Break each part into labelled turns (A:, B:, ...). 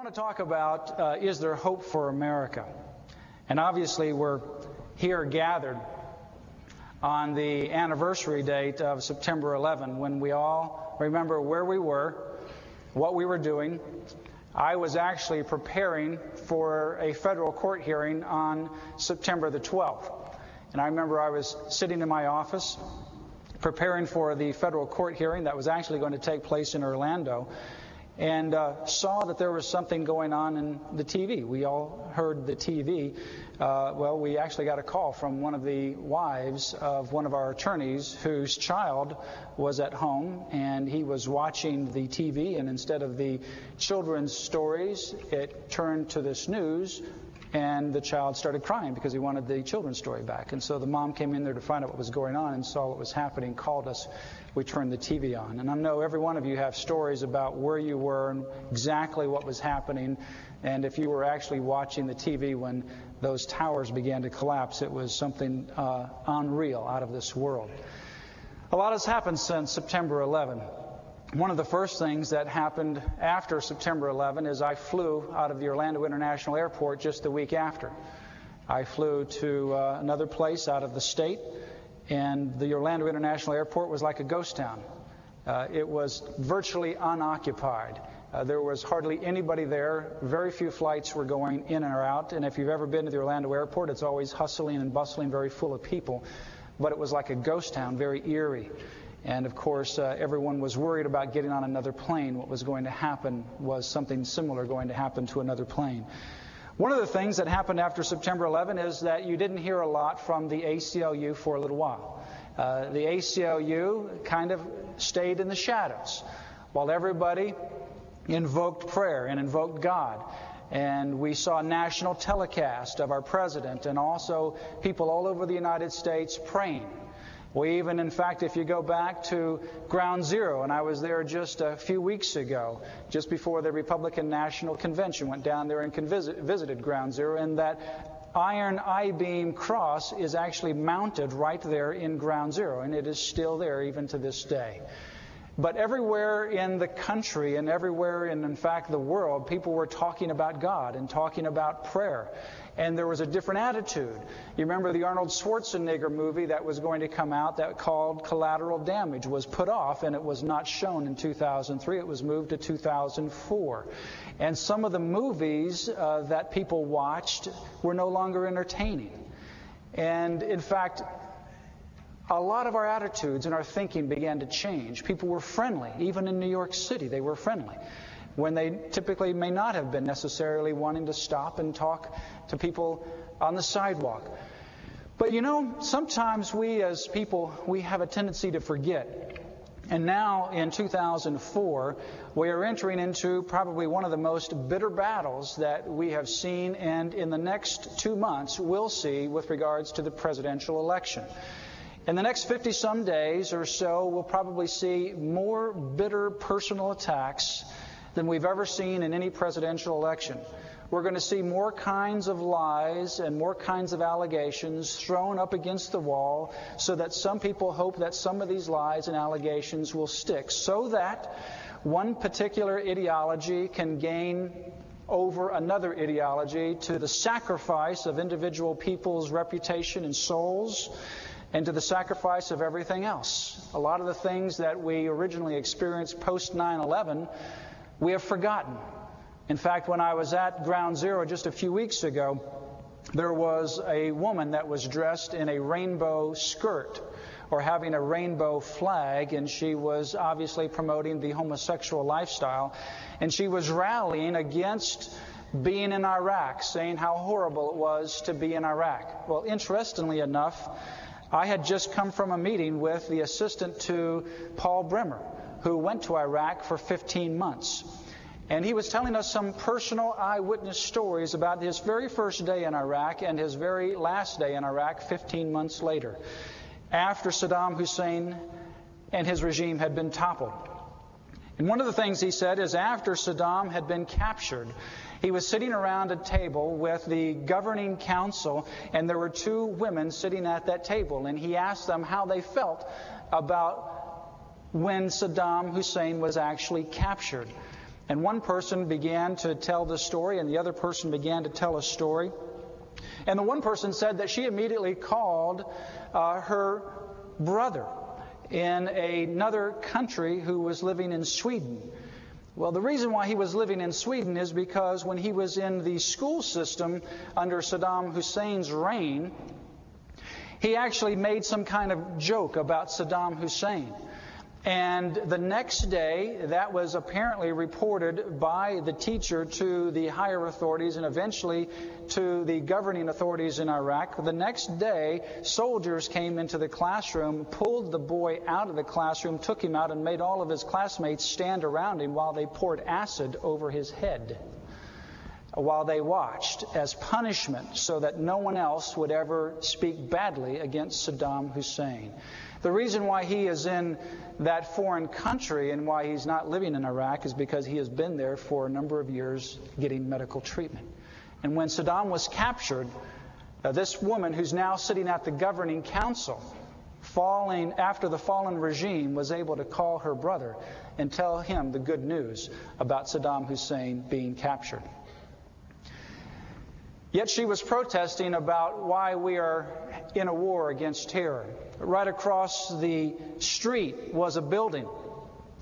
A: want to talk about is there hope for America? And obviously we're here gathered on the anniversary date of September 11, when we all remember where we were, what we were doing. I was actually preparing for a federal court hearing on September the 12th. And I remember I was sitting in my office preparing for the federal court hearing that was actually going to take place in Orlando, and saw that there was something going on in the TV. We all heard the TV. Well, we actually got a call from one of the wives of one of our attorneys whose child was at home, and he was watching the TV, and instead of the children's stories, it turned to this news, and the child started crying because he wanted the children's story back. And so the mom came in there to find out what was going on and saw what was happening, called us. We turned the TV on. And I know every one of you have stories about where you were and exactly what was happening. And if you were actually watching the TV when those towers began to collapse, it was something unreal, out of this world. A lot has happened since September 11. One of the first things that happened after September 11 is I flew out of the Orlando International Airport just the week after. I flew to another place out of the state, and the Orlando International Airport was like a ghost town. It was virtually unoccupied. There was hardly anybody there. Very few flights were going in or out. And if you've ever been to the Orlando Airport, it's always hustling and bustling, very full of people. But it was like a ghost town, very eerie. And of course, everyone was worried about getting on another plane. What was going to happen was something similar going to happen to another plane. One of the things that happened after September 11 is that you didn't hear a lot from the ACLU for a little while. The ACLU kind of stayed in the shadows while everybody invoked prayer and invoked God. And we saw national telecast of our president and also people all over the United States praying. We even, in fact, if you go back to Ground Zero, and I was there just a few weeks ago, just before the Republican National Convention, went down there and visited Ground Zero, and that iron I-beam cross is actually mounted right there in Ground Zero, and it is still there even to this day. But everywhere in the country and everywhere in fact, the world, people were talking about God and talking about prayer. And there was a different attitude. You remember the Arnold Schwarzenegger movie that was going to come out that called Collateral Damage was put off, and it was not shown in 2003. It was moved to 2004. And some of the movies that people watched were no longer entertaining. And in fact, a lot of our attitudes and our thinking began to change. People were friendly. Even in New York City, they were friendly, when they typically may not have been necessarily wanting to stop and talk to people on the sidewalk. But you know, sometimes we as people, we have a tendency to forget. And now in 2004, we are entering into probably one of the most bitter battles that we have seen, and in the next 2 months we'll see with regards to the presidential election. In the next 50-some days or so, we'll probably see more bitter personal attacks than we've ever seen in any presidential election. We're going to see more kinds of lies and more kinds of allegations thrown up against the wall, so that some people hope that some of these lies and allegations will stick, so that one particular ideology can gain over another ideology to the sacrifice of individual people's reputation and souls, and to the sacrifice of everything else. A lot of the things that we originally experienced post 9/11, we have forgotten. In fact, when I was at Ground Zero just a few weeks ago, there was a woman that was dressed in a rainbow skirt or having a rainbow flag, and she was obviously promoting the homosexual lifestyle, and she was rallying against being in Iraq, saying how horrible it was to be in Iraq. Well, interestingly enough, I had just come from a meeting with the assistant to Paul Bremer, who went to Iraq for 15 months. And he was telling us some personal eyewitness stories about his very first day in Iraq and his very last day in Iraq 15 months later, after Saddam Hussein and his regime had been toppled. And one of the things he said is after Saddam had been captured, he was sitting around a table with the governing council, and there were two women sitting at that table, and he asked them how they felt about when Saddam Hussein was actually captured. And one person began to tell the story, and the other person began to tell a story. And the one person said that she immediately called her brother in another country who was living in Sweden. Well, the reason why he was living in Sweden is because when he was in the school system under Saddam Hussein's reign, he actually made some kind of joke about Saddam Hussein. And the next day, that was apparently reported by the teacher to the higher authorities and eventually to the governing authorities in Iraq. The next day, soldiers came into the classroom, pulled the boy out of the classroom, took him out, and made all of his classmates stand around him while they poured acid over his head, while they watched as punishment so that no one else would ever speak badly against Saddam Hussein. The reason why he is in that foreign country and why he's not living in Iraq is because he has been there for a number of years getting medical treatment. And when Saddam was captured, this woman who's now sitting at the governing council, after the fallen regime, was able to call her brother and tell him the good news about Saddam Hussein being captured. Yet she was protesting about why we are in a war against terror. Right across the street was a building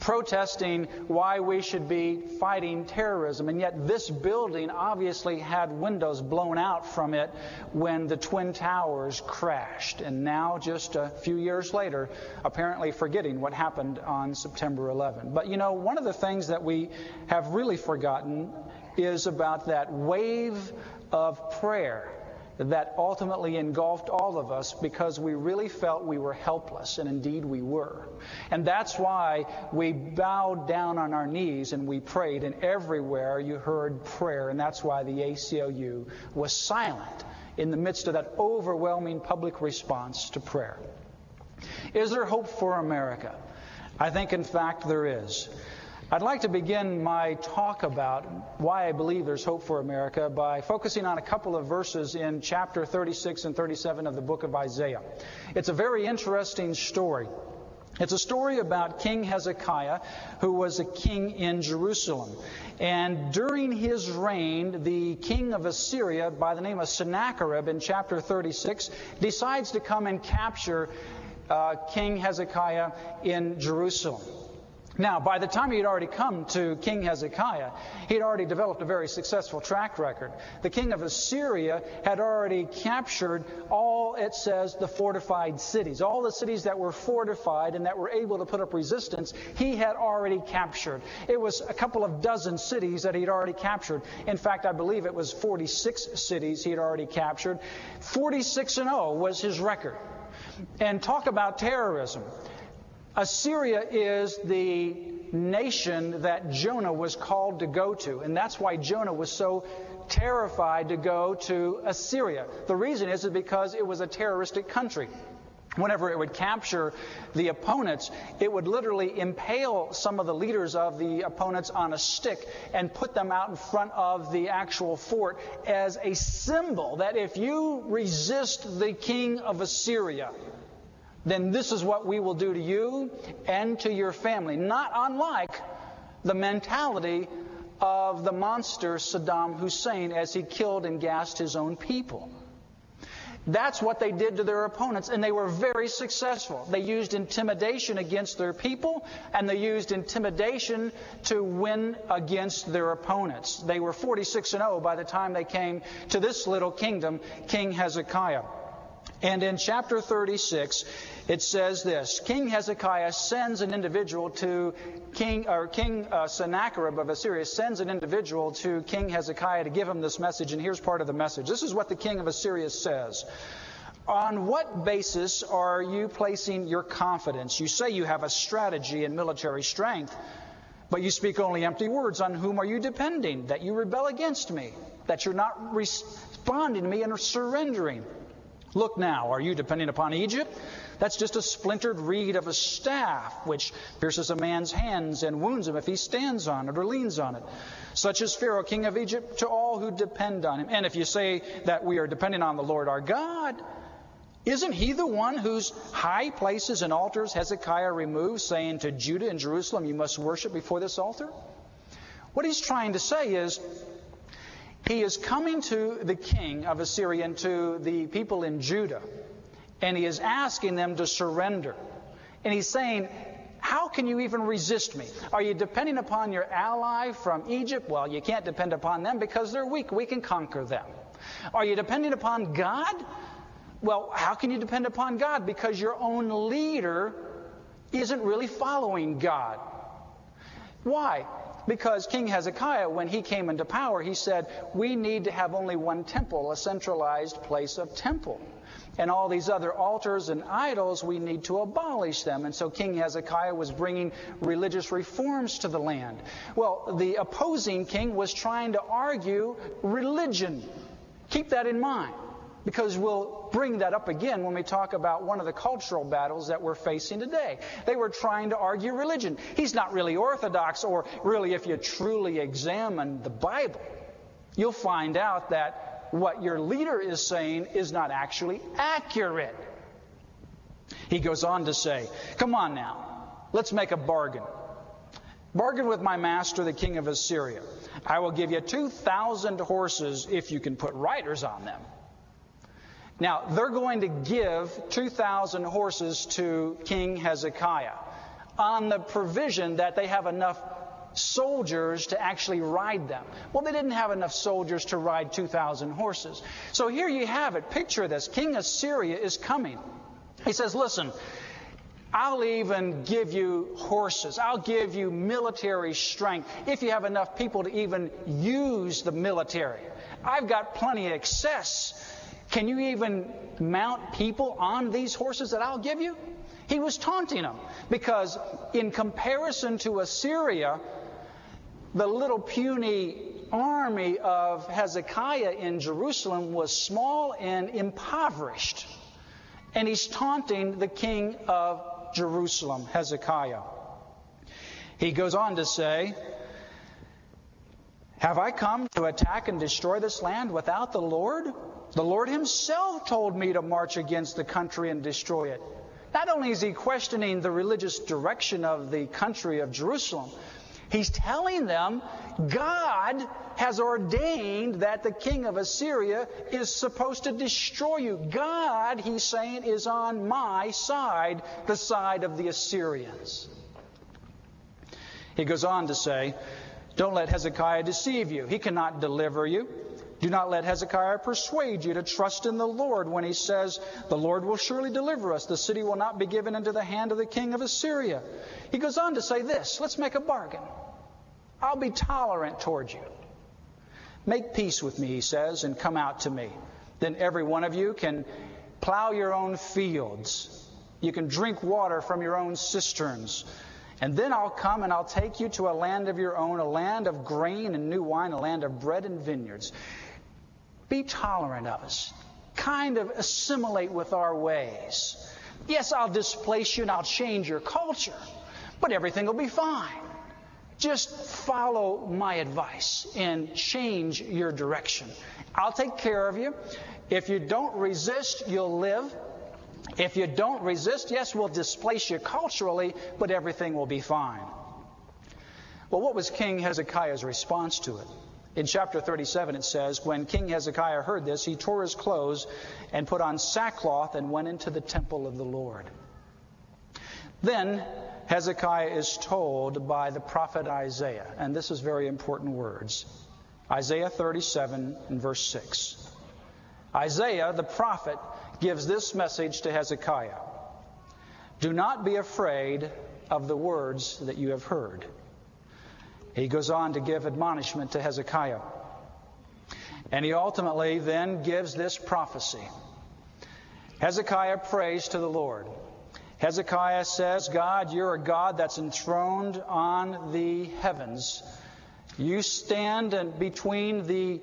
A: protesting why we should be fighting terrorism. And yet this building obviously had windows blown out from it when the Twin Towers crashed. And now, just a few years later, apparently forgetting what happened on September 11. But you know, one of the things that we have really forgotten is about that wave of prayer that ultimately engulfed all of us because we really felt we were helpless, and indeed we were. And that's why we bowed down on our knees and we prayed, and everywhere you heard prayer, and that's why the ACLU was silent in the midst of that overwhelming public response to prayer. Is there hope for America? I think, in fact, there is. I'd like to begin my talk about why I believe there's hope for America by focusing on a couple of verses in chapter 36 and 37 of the book of Isaiah. It's a very interesting story. It's a story about King Hezekiah, who was a king in Jerusalem. And during his reign, the king of Assyria, by the name of Sennacherib, in chapter 36, decides to come and capture King Hezekiah in Jerusalem. Now, by the time he had already come to King Hezekiah, he had already developed a very successful track record. The king of Assyria had already captured all, it says, the fortified cities. All the cities that were fortified and that were able to put up resistance, he had already captured. It was a couple of dozen cities that he'd already captured. In fact, I believe it was 46 cities he had already captured. 46-0 was his record. And talk about terrorism. Assyria is the nation that Jonah was called to go to. And that's why Jonah was so terrified to go to Assyria. The reason is because it was a terroristic country. Whenever it would capture the opponents, it would literally impale some of the leaders of the opponents on a stick and put them out in front of the actual fort as a symbol that if you resist the king of Assyria, then this is what we will do to you and to your family. Not unlike the mentality of the monster Saddam Hussein as he killed and gassed his own people. That's what they did to their opponents, and they were very successful. They used intimidation against their people, and they used intimidation to win against their opponents. They were 46-0 by the time they came to this little kingdom, King Hezekiah. And in chapter 36, it says this: King Hezekiah sends an individual to King Sennacherib of Assyria sends an individual to King Hezekiah to give him this message. And here's part of the message. This is what the king of Assyria says. On what basis are you placing your confidence? You say you have a strategy and military strength, but you speak only empty words. On whom are you depending? That you rebel against me, that you're not responding to me and surrendering. Look now, are you depending upon Egypt? That's just a splintered reed of a staff, which pierces a man's hands and wounds him if he stands on it or leans on it. Such is Pharaoh, king of Egypt, to all who depend on him. And if you say that we are depending on the Lord our God, isn't he the one whose high places and altars Hezekiah removed, saying to Judah and Jerusalem, you must worship before this altar? What he's trying to say is, he is coming to the king of Assyria and to the people in Judah, and he is asking them to surrender. And he's saying, how can you even resist me? Are you depending upon your ally from Egypt? Well, you can't depend upon them because they're weak. We can conquer them. Are you depending upon God? Well, how can you depend upon God? Because your own leader isn't really following God. Why? Because King Hezekiah, when he came into power, he said, we need to have only one temple, a centralized place of temple. And all these other altars and idols, we need to abolish them. And so King Hezekiah was bringing religious reforms to the land. Well, the opposing king was trying to argue religion. Keep that in mind, because we'll bring that up again when we talk about one of the cultural battles that we're facing today. They were trying to argue religion. He's not really orthodox, or really, if you truly examine the Bible, you'll find out that what your leader is saying is not actually accurate. He goes on to say, come on now, let's make a bargain. Bargain with my master, the king of Assyria. I will give you 2,000 horses if you can put riders on them. Now, they're going to give 2,000 horses to King Hezekiah on the provision that they have enough soldiers to actually ride them. Well, they didn't have enough soldiers to ride 2,000 horses. So here you have it. Picture this. King Assyria is coming. He says, listen, I'll even give you horses. I'll give you military strength if you have enough people to even use the military. I've got plenty of excess. Can you even mount people on these horses that I'll give you? He was taunting them because in comparison to Assyria, the little puny army of Hezekiah in Jerusalem was small and impoverished. And he's taunting the king of Jerusalem, Hezekiah. He goes on to say, have I come to attack and destroy this land without the Lord? The Lord himself told me to march against the country and destroy it. Not only is he questioning the religious direction of the country of Jerusalem, he's telling them God has ordained that the king of Assyria is supposed to destroy you. God, he's saying, is on my side, the side of the Assyrians. He goes on to say, don't let Hezekiah deceive you. He cannot deliver you. Do not let Hezekiah persuade you to trust in the Lord when he says, the Lord will surely deliver us. The city will not be given into the hand of the king of Assyria. He goes on to say this, let's make a bargain. I'll be tolerant toward you. Make peace with me, he says, and come out to me. Then every one of you can plow your own fields. You can drink water from your own cisterns. And then I'll come and I'll take you to a land of your own, a land of grain and new wine, a land of bread and vineyards. Be tolerant of us. Kind of assimilate with our ways. Yes, I'll displace you and I'll change your culture, but everything will be fine. Just follow my advice and change your direction. I'll take care of you. If you don't resist, you'll live. If you don't resist, yes, we'll displace you culturally, but everything will be fine. Well, what was King Hezekiah's response to it? In chapter 37 it says, when King Hezekiah heard this, he tore his clothes and put on sackcloth and went into the temple of the Lord. Then Hezekiah is told by the prophet Isaiah, and this is very important words. Isaiah 37 and verse 6. Isaiah, the prophet, gives this message to Hezekiah. Do not be afraid of the words that you have heard. He goes on to give admonishment to Hezekiah. And he ultimately then gives this prophecy. Hezekiah prays to the Lord. Hezekiah says, God, you're a God that's enthroned on the heavens. You stand between the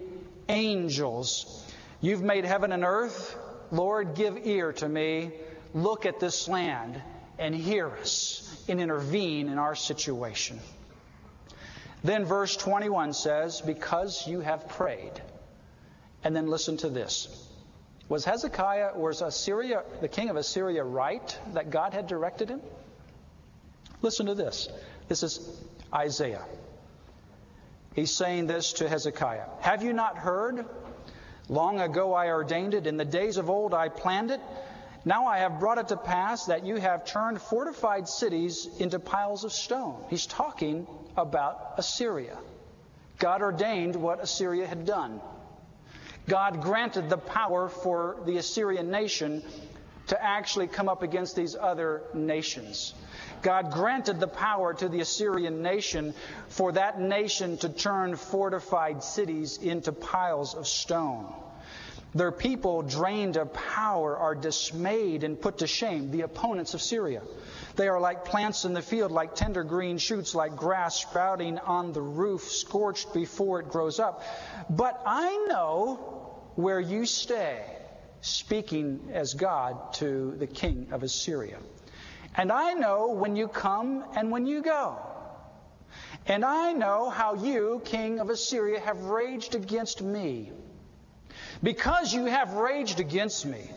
A: angels. You've made heaven and earth. Lord, give ear to me. Look at this land and hear us and intervene in our situation. Then verse 21 says, because you have prayed. And then listen to this. Was Assyria, the king of Assyria, right that God had directed him? Listen to this. This is Isaiah. He's saying this to Hezekiah. Have you not heard? Long ago I ordained it. In the days of old I planned it. Now I have brought it to pass that you have turned fortified cities into piles of stone. He's talking about Assyria. God ordained what Assyria had done. God granted the power for the Assyrian nation to actually come up against these other nations. God granted the power to the Assyrian nation for that nation to turn fortified cities into piles of stone. Their people, drained of power, are dismayed and put to shame, the opponents of Syria. They are like plants in the field, like tender green shoots, like grass sprouting on the roof, scorched before it grows up. But I know where you stay, speaking as God to the king of Assyria. And I know when you come and when you go. And I know how you, king of Assyria, have raged against me. Because you have raged against me,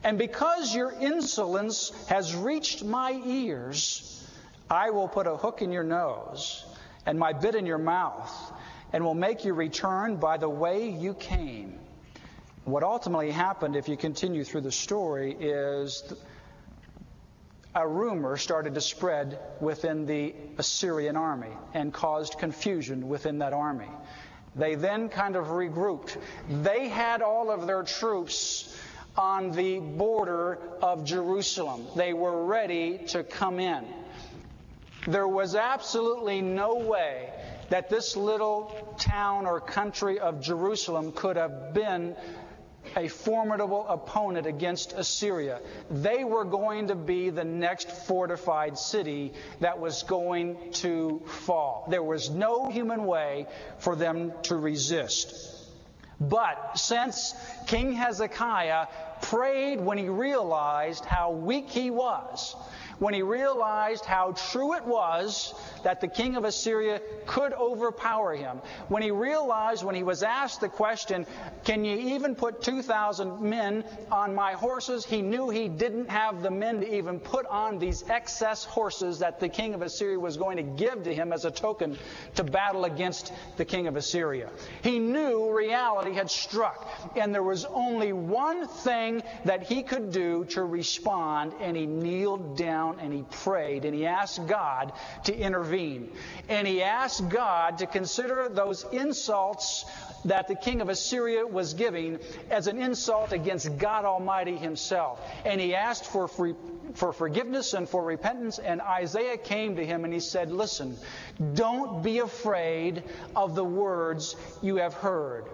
A: and because your insolence has reached my ears, I will put a hook in your nose and my bit in your mouth, and will make you return by the way you came. What ultimately happened, if you continue through the story, is a rumor started to spread within the Assyrian army and caused confusion within that army. They then kind of regrouped. They had all of their troops on the border of Jerusalem. They were ready to come in. There was absolutely no way that this little town or country of Jerusalem could have been a formidable opponent against Assyria. They were going to be the next fortified city that was going to fall. There was no human way for them to resist. But since King Hezekiah prayed when he realized how weak he was, when he realized how true it was that the king of Assyria could overpower him, when he realized, when he was asked the question, can you even put 2,000 men on my horses? He knew he didn't have the men to even put on these excess horses that the king of Assyria was going to give to him as a token to battle against the king of Assyria. He knew reality had struck, and there was only one thing that he could do to respond, and he kneeled down and he prayed, and he asked God to intervene. And he asked God to consider those insults that the king of Assyria was giving as an insult against God Almighty himself. And he asked for forgiveness and for repentance, and Isaiah came to him and he said, listen, don't be afraid of the words you have heard.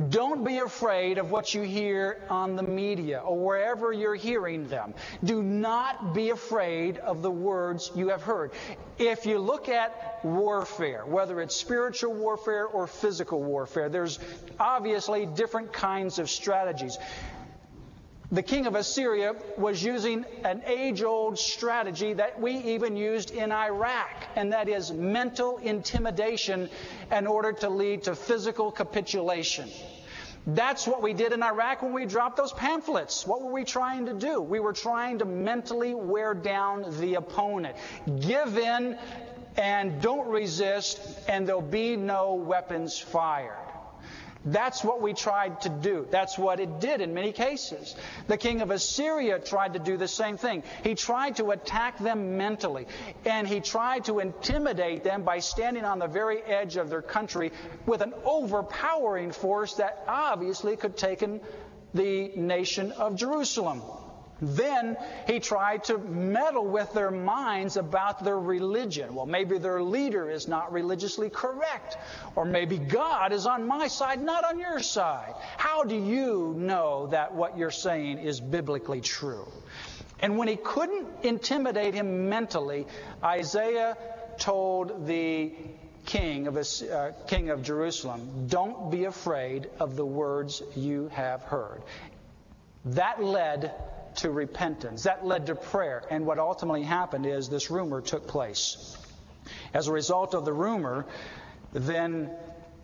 A: Don't be afraid of what you hear on the media or wherever you're hearing them. Do not be afraid of the words you have heard. If you look at warfare, whether it's spiritual warfare or physical warfare, there's obviously different kinds of strategies. The king of Assyria was using an age-old strategy that we even used in Iraq, and that is mental intimidation in order to lead to physical capitulation. That's what we did in Iraq when we dropped those pamphlets. What were we trying to do? We were trying to mentally wear down the opponent. Give in and don't resist, and there'll be no weapons fired. That's what we tried to do. That's what it did in many cases. The king of Assyria tried to do the same thing. He tried to attack them mentally, and he tried to intimidate them by standing on the very edge of their country with an overpowering force that obviously could take the nation of Jerusalem. Then he tried to meddle with their minds about their religion. Well, maybe their leader is not religiously correct. Or maybe God is on my side, not on your side. How do you know that what you're saying is biblically true? And when he couldn't intimidate him mentally, Isaiah told the king of Jerusalem, don't be afraid of the words you have heard. That led to repentance. That led to prayer. And what ultimately happened is this rumor took place. As a result of the rumor, then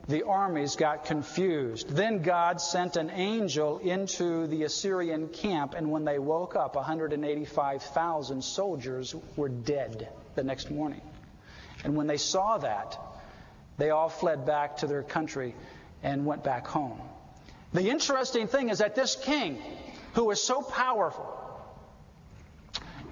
A: the armies got confused. Then God sent an angel into the Assyrian camp, and when they woke up, 185,000 soldiers were dead the next morning. And when they saw that, They all fled back to their country and went back home. The interesting thing is that this king, who was so powerful,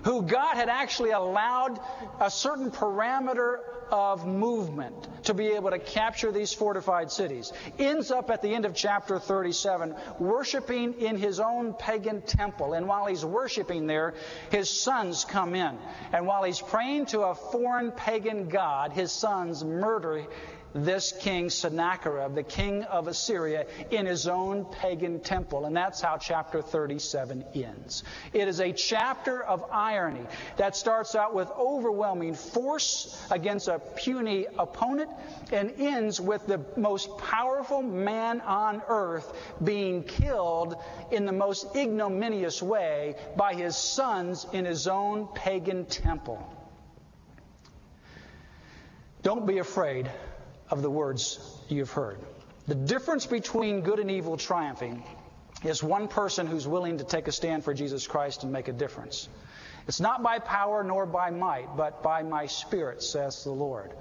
A: who God had actually allowed a certain parameter of movement to be able to capture these fortified cities, ends up at the end of chapter 37 worshiping in his own pagan temple. And while he's worshiping there, his sons come in. And while he's praying to a foreign pagan god, his sons murder this king Sennacherib, the king of Assyria, in his own pagan temple. And that's how chapter 37 ends. It is a chapter of irony that starts out with overwhelming force against a puny opponent and ends with the most powerful man on earth being killed in the most ignominious way by his sons in his own pagan temple. Don't be afraid of the words you've heard. The difference between good and evil triumphing is one person who's willing to take a stand for Jesus Christ and make a difference. It's not by power nor by might, but by my Spirit, says the Lord.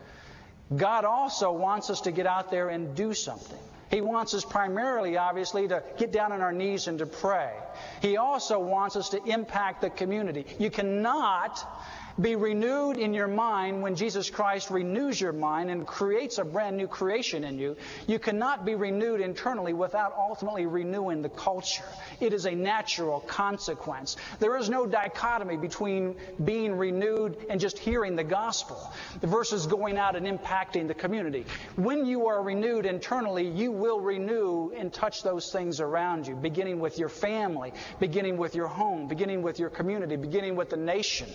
A: God also wants us to get out there and do something. He wants us primarily, obviously, to get down on our knees and to pray. He also wants us to impact the community. You cannot be renewed in your mind when Jesus Christ renews your mind and creates a brand new creation in you. You cannot be renewed internally without ultimately renewing the culture. It is a natural consequence. There is no dichotomy between being renewed and just hearing the gospel versus going out and impacting the community. When you are renewed internally, you will renew and touch those things around you, beginning with your family, beginning with your home, beginning with your community, beginning with the nation.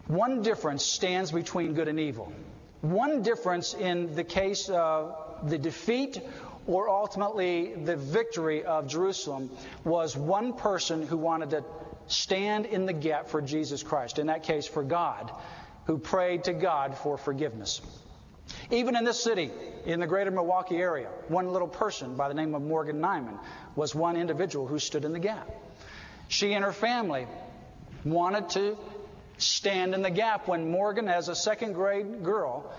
A: One difference stands between good and evil. One difference in the case of the defeat or ultimately the victory of Jerusalem was one person who wanted to stand in the gap for Jesus Christ, in that case for God, who prayed to God for forgiveness. Even in this city, in the greater Milwaukee area, one little person by the name of Morgan Nyman was one individual who stood in the gap. She and her family wanted to stand in the gap when Morgan, as a second grade girl,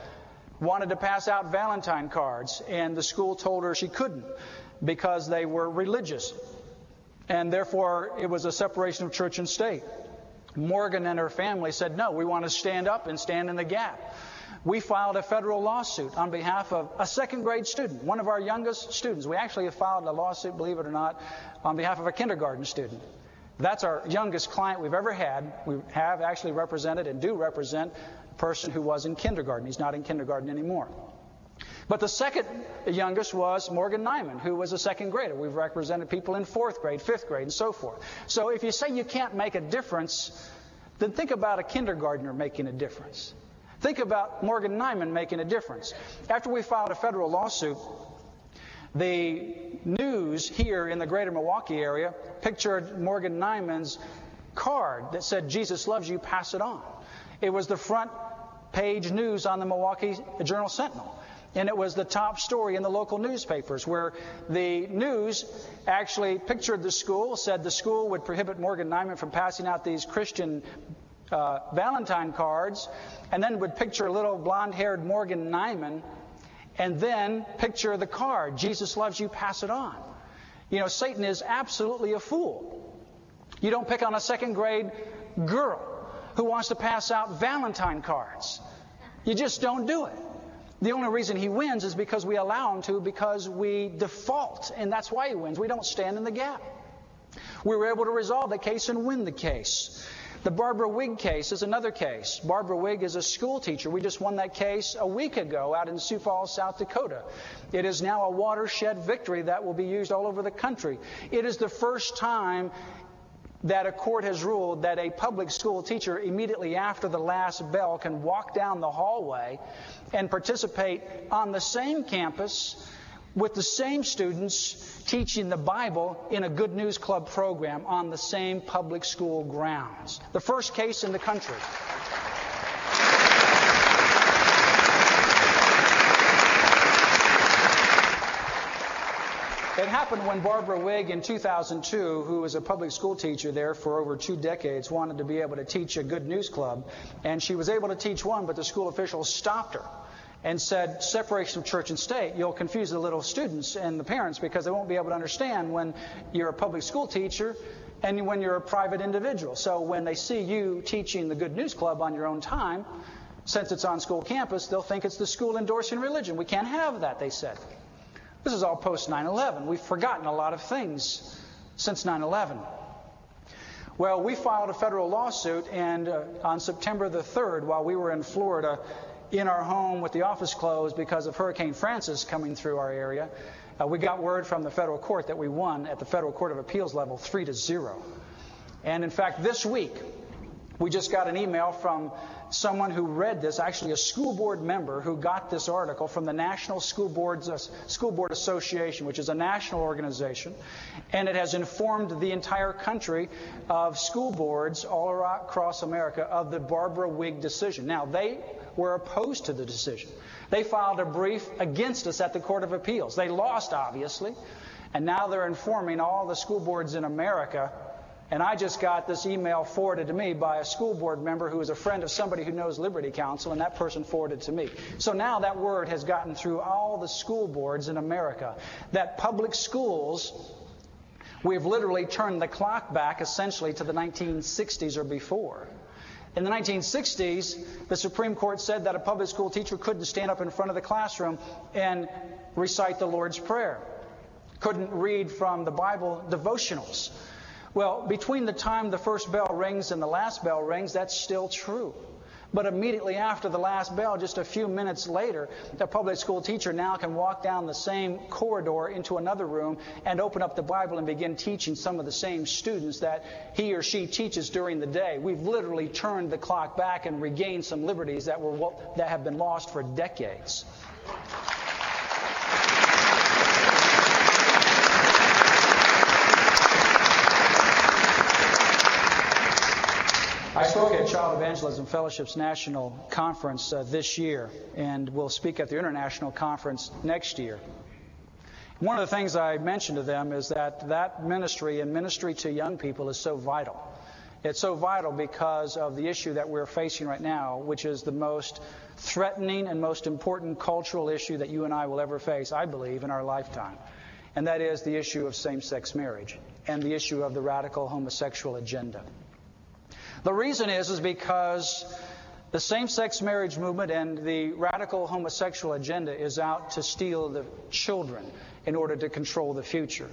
A: wanted to pass out Valentine cards, and the school told her she couldn't because they were religious, and therefore it was a separation of church and state. Morgan and her family said, no, we want to stand up and stand in the gap. We filed a federal lawsuit on behalf of a second grade student, one of our youngest students. We actually have filed a lawsuit, believe it or not, on behalf of a kindergarten student. That's our youngest client we've ever had. We have actually represented and do represent a person who was in kindergarten. He's not in kindergarten anymore. But the second youngest was Morgan Nyman, who was a second grader. We've represented people in fourth grade, fifth grade, and so forth. So if you say you can't make a difference, then think about a kindergartner making a difference. Think about Morgan Nyman making a difference. After we filed a federal lawsuit, the news here in the greater Milwaukee area pictured Morgan Nyman's card that said, Jesus loves you, pass it on. It was the front page news on the Milwaukee Journal-Sentinel. And it was the top story in the local newspapers, where the news actually pictured the school, said the school would prohibit Morgan Nyman from passing out these Christian Valentine cards, and then would picture little blonde-haired Morgan Nyman, and then picture the card, Jesus loves you, pass it on. You know, Satan is absolutely a fool. You don't pick on a second grade girl who wants to pass out Valentine cards. You just don't do it. The only reason he wins is because we allow him to, because we default, and that's why he wins. We don't stand in the gap. We were able to resolve the case and win the case. The Barbara Wigg case is another case. Barbara Wigg is a school teacher. We just won that case a week ago out in Sioux Falls, South Dakota. It is now a watershed victory that will be used all over the country. It is the first time that a court has ruled that a public school teacher immediately after the last bell can walk down the hallway and participate on the same campus with the same students teaching the Bible in a Good News Club program on the same public school grounds. The first case in the country. It happened when Barbara Wigg in 2002, who was a public school teacher there for over 2 decades, wanted to be able to teach a Good News Club. And she was able to teach one, but the school officials stopped her and said separation of church and state, you'll confuse the little students and the parents because they won't be able to understand when you're a public school teacher and when you're a private individual. So when they see you teaching the Good News Club on your own time, since it's on school campus, they'll think it's the school endorsing religion. We can't have that, they said. This is all post 9/11. We've forgotten a lot of things since 9/11. Well, we filed a federal lawsuit, and on September the 3rd, while we were in Florida, in our home with the office closed because of Hurricane Francis coming through our area, we got word from the federal court that we won at the Federal Court of Appeals level 3-0. And in fact, this week, we just got an email from someone who read this, actually a school board member who got this article from the National School Board Association, which is a national organization, and it has informed the entire country of school boards all across America of the Barbara Wig decision. Now, they were opposed to the decision. They filed a brief against us at the Court of Appeals. They lost, obviously, and now they're informing all the school boards in America. And I just got this email forwarded to me by a school board member who is a friend of somebody who knows Liberty Counsel, and that person forwarded it to me. So now that word has gotten through all the school boards in America that public schools, we've literally turned the clock back essentially to the 1960s or before. In the 1960s, the Supreme Court said that a public school teacher couldn't stand up in front of the classroom and recite the Lord's Prayer, couldn't read from the Bible devotionals. Well, between the time the first bell rings and the last bell rings, that's still true. But immediately after the last bell, just a few minutes later, the public school teacher now can walk down the same corridor into another room and open up the Bible and begin teaching some of the same students that he or she teaches during the day. We've literally turned the clock back and regained some liberties that have been lost for decades. I spoke at Child Evangelism Fellowship's National Conference this year, and will speak at the International Conference next year. One of the things I mentioned to them is that ministry and ministry to young people is so vital. It's so vital because of the issue that we're facing right now, which is the most threatening and most important cultural issue that you and I will ever face, I believe, in our lifetime. And that is the issue of same-sex marriage and the issue of the radical homosexual agenda. The reason is because the same-sex marriage movement and the radical homosexual agenda is out to steal the children in order to control the future.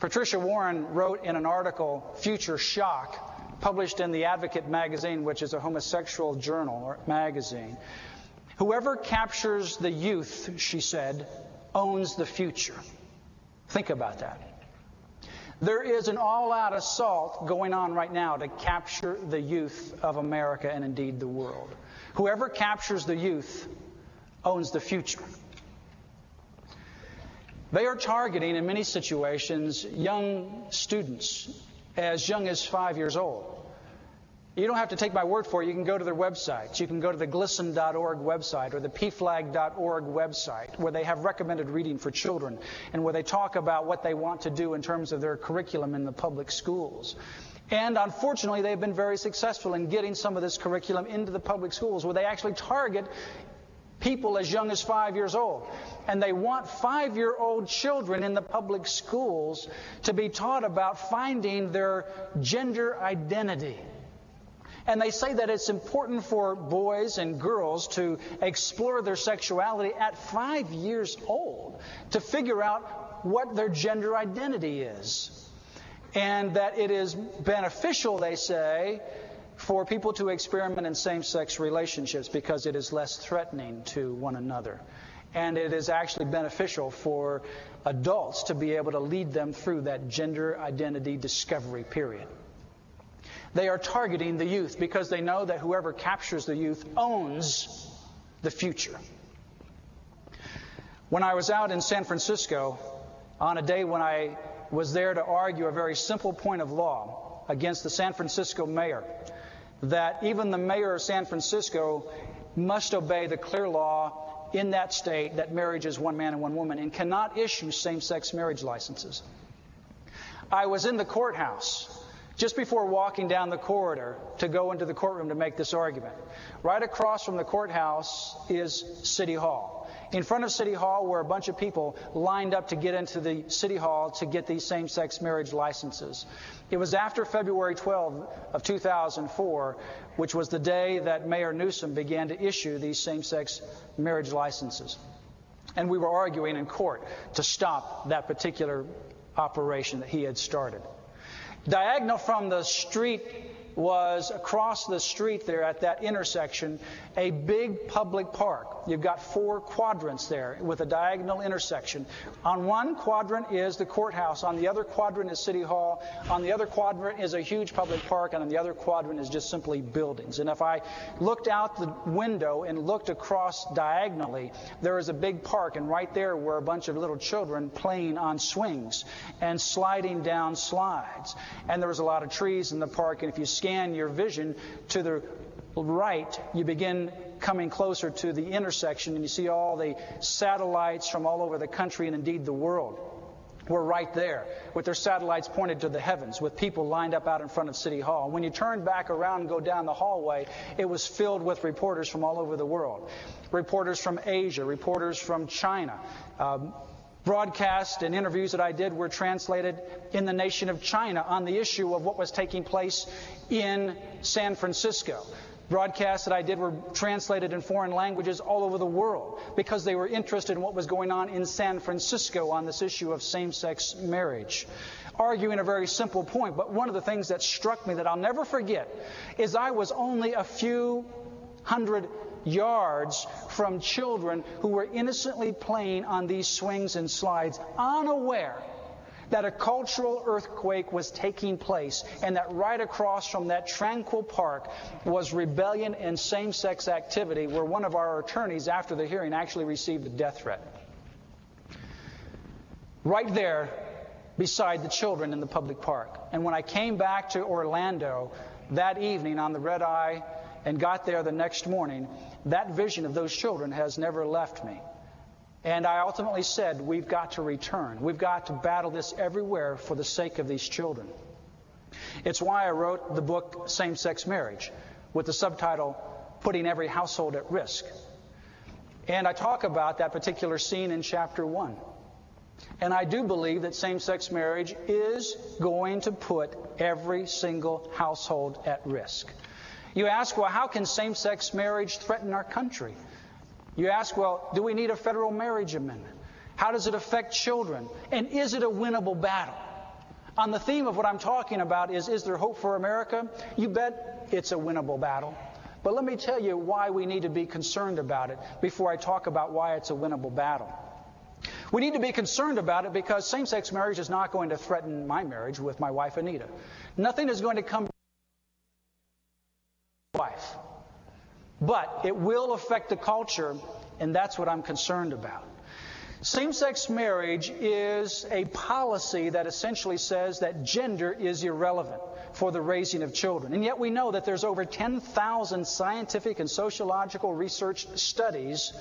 A: Patricia Warren wrote in an article, Future Shock, published in the Advocate magazine, which is a homosexual journal or magazine, whoever captures the youth, she said, owns the future. Think about that. There is an all-out assault going on right now to capture the youth of America and indeed the world. Whoever captures the youth owns the future. They are targeting, in many situations, young students as young as 5 years old. You don't have to take my word for it. You can go to their websites. You can go to the glisten.org website or the pflag.org website, where they have recommended reading for children and where they talk about what they want to do in terms of their curriculum in the public schools. And unfortunately, they've been very successful in getting some of this curriculum into the public schools, where they actually target people as young as 5 years old. And they want 5-year-old children in the public schools to be taught about finding their gender identity. And they say that it's important for boys and girls to explore their sexuality at 5 years old to figure out what their gender identity is. And that it is beneficial, they say, for people to experiment in same-sex relationships because it is less threatening to one another. And it is actually beneficial for adults to be able to lead them through that gender identity discovery period. They are targeting the youth because they know that whoever captures the youth owns the future. When I was out in San Francisco on a day when I was there to argue a very simple point of law against the San Francisco mayor, that even the mayor of San Francisco must obey the clear law in that state that marriage is one man and one woman and cannot issue same-sex marriage licenses. I was in the courthouse just before walking down the corridor to go into the courtroom to make this argument. Right across from the courthouse is City Hall. In front of City Hall were a bunch of people lined up to get into the City Hall to get these same-sex marriage licenses. It was after February 12 of 2004, which was the day that Mayor Newsom began to issue these same-sex marriage licenses. And we were arguing in court to stop that particular operation that he had started. Diagonal from the street was, across the street there at that intersection, a big public park. You've got 4 quadrants there with a diagonal intersection. On one quadrant is the courthouse. On the other quadrant is City Hall. On the other quadrant is a huge public park. And on the other quadrant is just simply buildings. And if I looked out the window and looked across diagonally, there is a big park. And right there were a bunch of little children playing on swings and sliding down slides. And there was a lot of trees in the park. And if you scan your vision to the right, you begin coming closer to the intersection, and you see all the satellites from all over the country and indeed the world were right there with their satellites pointed to the heavens, with people lined up out in front of City Hall. When you turn back around and go down the hallway, it was filled with reporters from all over the world. Reporters from Asia, reporters from China. Broadcasts and interviews that I did were translated in the nation of China on the issue of what was taking place in San Francisco. Broadcasts that I did were translated in foreign languages all over the world because they were interested in what was going on in San Francisco on this issue of same-sex marriage. Arguing a very simple point, but one of the things that struck me that I'll never forget is I was only a few hundred yards from children who were innocently playing on these swings and slides, unaware that a cultural earthquake was taking place, and that right across from that tranquil park was rebellion and same-sex activity, where one of our attorneys after the hearing actually received a death threat. Right there beside the children in the public park. And when I came back to Orlando that evening on the red eye and got there the next morning, that vision of those children has never left me. And I ultimately said, we've got to return. We've got to battle this everywhere for the sake of these children. It's why I wrote the book Same-Sex Marriage with the subtitle, Putting Every Household at Risk. And I talk about that particular scene in chapter 1. And I do believe that same-sex marriage is going to put every single household at risk. You ask, well, how can same-sex marriage threaten our country? You ask, well, do we need a federal marriage amendment? How does it affect children? And is it a winnable battle? On the theme of what I'm talking about is there hope for America? You bet it's a winnable battle. But let me tell you why we need to be concerned about it before I talk about why it's a winnable battle. We need to be concerned about it because same-sex marriage is not going to threaten my marriage with my wife, Anita. Nothing is going to come to my wife. But it will affect the culture, and that's what I'm concerned about. Same-sex marriage is a policy that essentially says that gender is irrelevant for the raising of children. And yet we know that there's over 10,000 scientific and sociological research studies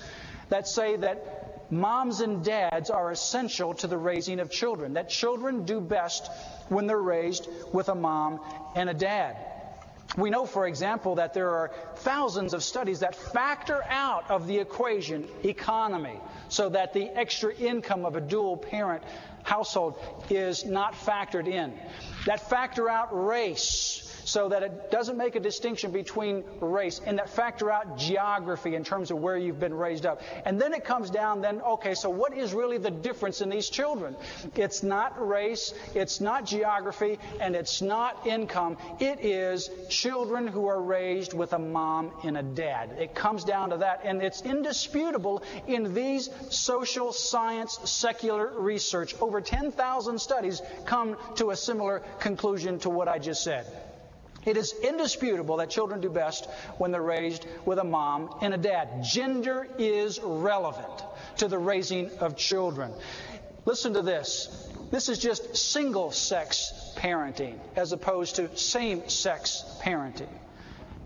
A: that say that moms and dads are essential to the raising of children, that children do best when they're raised with a mom and a dad. We know, for example, that there are thousands of studies that factor out of the equation economy, so that the extra income of a dual-parent household is not factored in. That factor out race, so that it doesn't make a distinction between race, and that factor out geography in terms of where you've been raised up. And then it comes down then, okay, so what is really the difference in these children? It's not race, it's not geography, and it's not income. It is children who are raised with a mom and a dad. It comes down to that, and it's indisputable in these social science secular research. Over 10,000 studies come to a similar conclusion to what I just said. It is indisputable that children do best when they're raised with a mom and a dad. Gender is relevant to the raising of children. Listen to this. This is just single-sex parenting as opposed to same-sex parenting.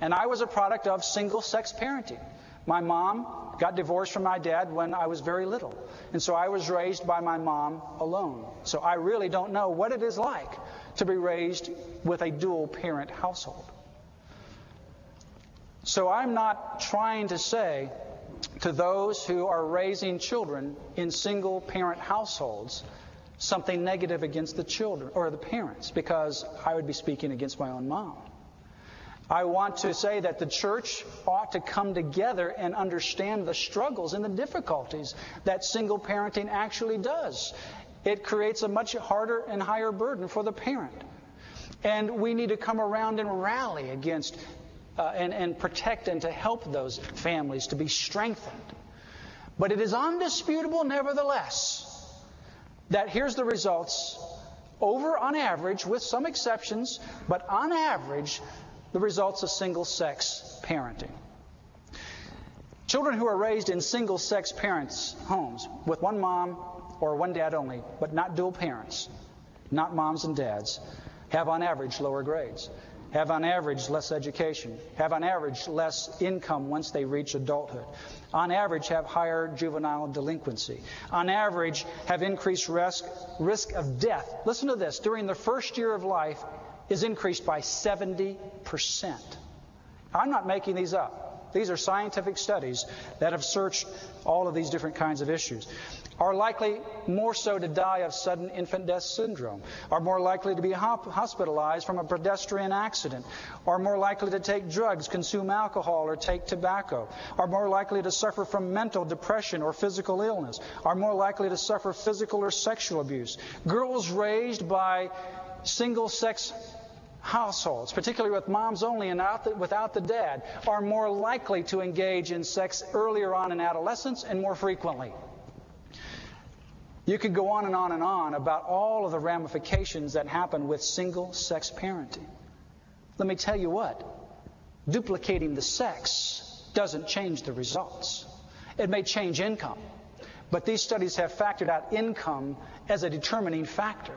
A: And I was a product of single-sex parenting. My mom got divorced from my dad when I was very little. And so I was raised by my mom alone. So I really don't know what it is like to be raised with a dual-parent household. So I'm not trying to say to those who are raising children in single-parent households something negative against the children or the parents, because I would be speaking against my own mom. I want to say that the church ought to come together and understand the struggles and the difficulties that single parenting actually does. It creates a much harder and higher burden for the parent. And we need to come around and rally against and protect and to help those families to be strengthened. But it is undisputable, nevertheless, that here's the results. On average, with some exceptions, but on average, the results of single-sex parenting. Children who are raised in single-sex parents' homes with one mom or one dad only, but not dual parents, not moms and dads, have on average lower grades, have on average less education, have on average less income once they reach adulthood, on average have higher juvenile delinquency, on average have increased risk of death. Listen to this. During the first year of life is increased by 70%. I'm not making these up. These are scientific studies that have searched all of these different kinds of issues. Are likely more so to die of sudden infant death syndrome, are more likely to be hospitalized from a pedestrian accident, are more likely to take drugs, consume alcohol, or take tobacco, are more likely to suffer from mental depression or physical illness, are more likely to suffer physical or sexual abuse. Girls raised by single-sex households, particularly with moms only and without the dad, are more likely to engage in sex earlier on in adolescence and more frequently. You could go on and on and on about all of the ramifications that happen with single-sex parenting. Let me tell you what. Duplicating the sex doesn't change the results. It may change income, but these studies have factored out income as a determining factor.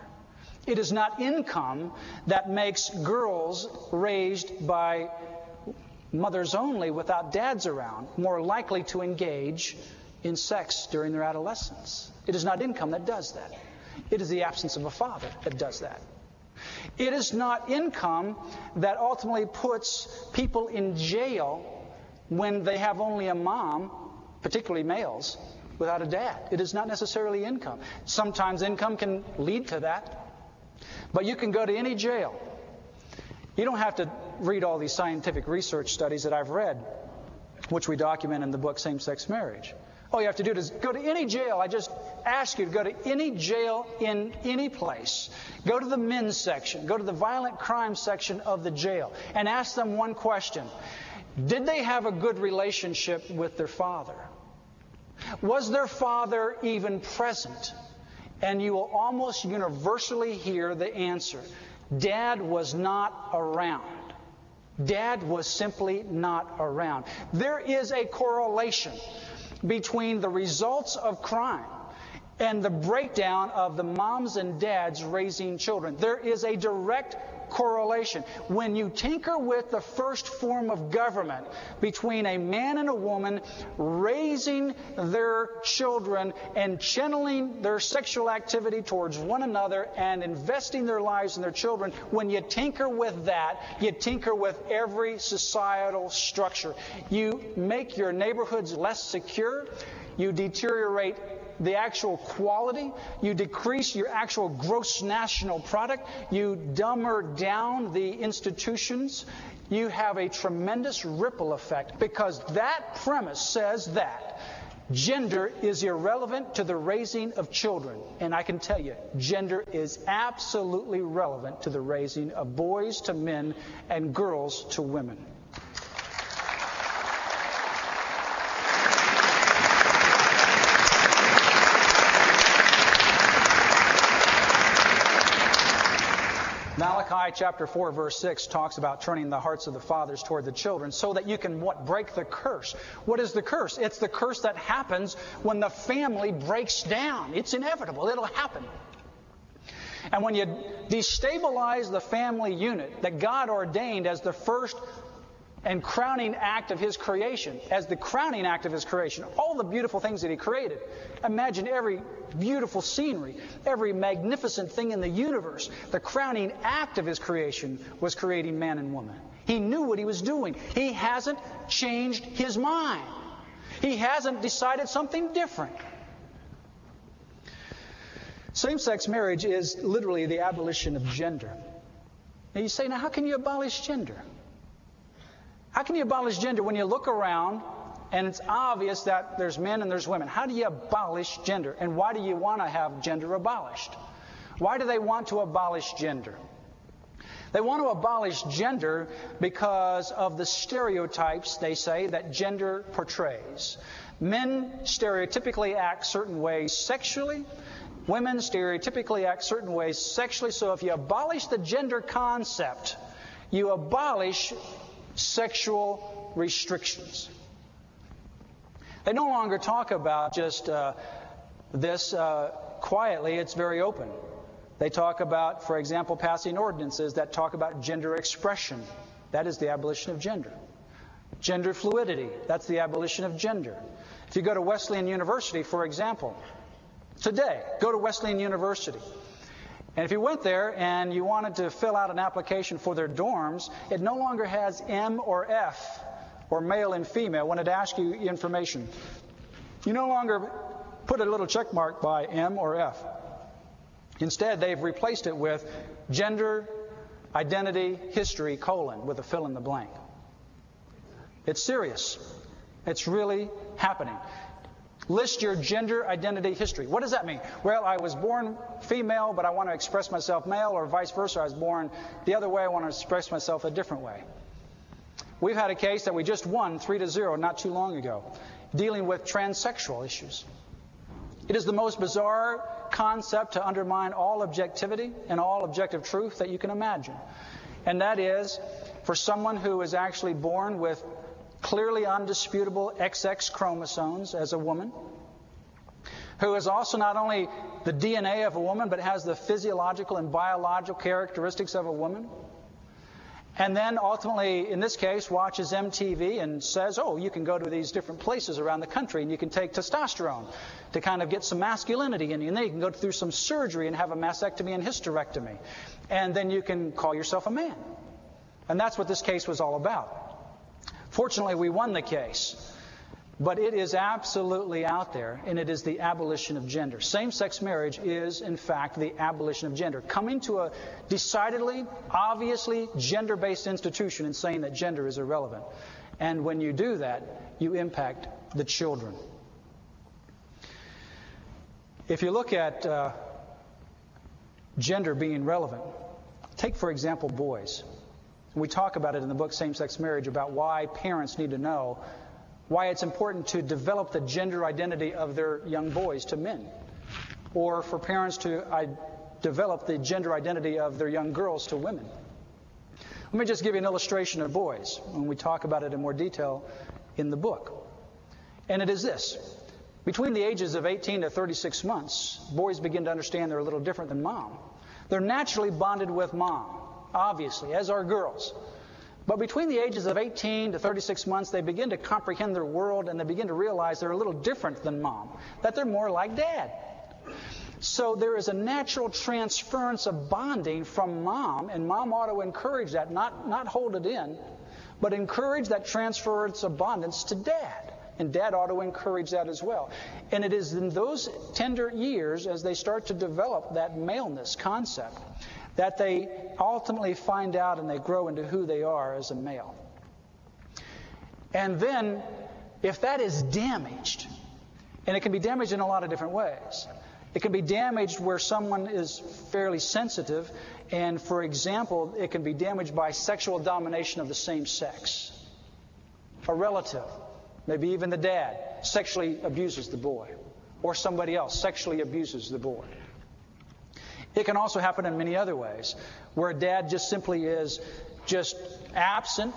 A: It is not income that makes girls raised by mothers only without dads around more likely to engage in sex during their adolescence. It is not income that does that. It is the absence of a father that does that. It is not income that ultimately puts people in jail when they have only a mom, particularly males, without a dad. It is not necessarily income. Sometimes income can lead to that. But you can go to any jail. You don't have to read all these scientific research studies that I've read, which we document in the book Same-Sex Marriage. All you have to do is go to any jail. I just ask you to go to any jail in any place. Go to the men's section. Go to the violent crime section of the jail and ask them one question. Did they have a good relationship with their father? Was their father even present? And you will almost universally hear the answer. Dad was not around. Dad was simply not around. There is a correlation between the results of crime and the breakdown of the moms and dads raising children. There is a direct correlation. When you tinker with the first form of government between a man and a woman raising their children and channeling their sexual activity towards one another and investing their lives in their children, when you tinker with that, you tinker with every societal structure. You make your neighborhoods less secure. You deteriorate the actual quality. You decrease your actual gross national product. You dumber down the institutions. You have a tremendous ripple effect, because that premise says that gender is irrelevant to the raising of children. And I can tell you, gender is absolutely relevant to the raising of boys to men and girls to women. Malachi chapter 4, verse 6 talks about turning the hearts of the fathers toward the children so that you can break the curse. What is the curse? It's the curse that happens when the family breaks down. It's inevitable. It'll happen. And when you destabilize the family unit that God ordained as the first and crowning act of His creation, as the crowning act of His creation, all the beautiful things that He created. Imagine every beautiful scenery, every magnificent thing in the universe. The crowning act of His creation was creating man and woman. He knew what He was doing. He hasn't changed His mind. He hasn't decided something different. Same-sex marriage is literally the abolition of gender. Now you say, now how can you abolish gender? How can you abolish gender when you look around and it's obvious that there's men and there's women? How do you abolish gender? And why do you want to have gender abolished? Why do they want to abolish gender? They want to abolish gender because of the stereotypes, they say, that gender portrays. Men stereotypically act certain ways sexually. Women stereotypically act certain ways sexually. So if you abolish the gender concept, you abolish sexual restrictions. They no longer talk about just this quietly. It's very open. They talk about, for example, passing ordinances that talk about gender expression. That is the abolition of gender. Gender fluidity. That's the abolition of gender. If you go to Wesleyan University, for example, today, go to Wesleyan University. And if you went there and you wanted to fill out an application for their dorms, it no longer has M or F, or male and female, when it asks you information. You no longer put a little check mark by M or F. Instead, they've replaced it with gender, identity, history, with a fill in the blank. It's serious. It's really happening. List your gender, identity, history. What does that mean? Well, I was born female, but I want to express myself male, or vice versa. I was born the other way. I want to express myself a different way. We've had a case that we just won 3-0 not too long ago, dealing with transsexual issues. It is the most bizarre concept to undermine all objectivity and all objective truth that you can imagine. And that is, for someone who is actually born with clearly undisputable XX chromosomes as a woman, who is also not only the DNA of a woman, but has the physiological and biological characteristics of a woman, and then ultimately, in this case, watches MTV and says, oh, you can go to these different places around the country and you can take testosterone to kind of get some masculinity in you, and then you can go through some surgery and have a mastectomy and hysterectomy, and then you can call yourself a man. And that's what this case was all about. Fortunately, we won the case, but it is absolutely out there, and it is the abolition of gender. Same-sex marriage is, in fact, the abolition of gender. Coming to a decidedly, obviously gender-based institution and saying that gender is irrelevant. And when you do that, you impact the children. If you look at gender being relevant, take, for example, boys. We talk about it in the book Same-Sex Marriage, about why parents need to know why it's important to develop the gender identity of their young boys to men, or for parents to develop the gender identity of their young girls to women. Let me just give you an illustration of boys when we talk about it in more detail in the book. And it is this. Between the ages of 18 to 36 months, boys begin to understand they're a little different than mom. They're naturally bonded with mom, obviously, as are girls. But between the ages of 18 to 36 months, they begin to comprehend their world, and they begin to realize they're a little different than mom, that they're more like dad. So there is a natural transference of bonding from mom, and mom ought to encourage that, not hold it in, but encourage that transference of bondage to dad. And dad ought to encourage that as well. And it is in those tender years, as they start to develop that maleness concept, that they ultimately find out and they grow into who they are as a male. And then, if that is damaged, and it can be damaged in a lot of different ways. It can be damaged where someone is fairly sensitive, and for example, it can be damaged by sexual domination of the same sex. A relative, maybe even the dad, sexually abuses the boy, or somebody else sexually abuses the boy. It can also happen in many other ways, where a dad just simply is just absent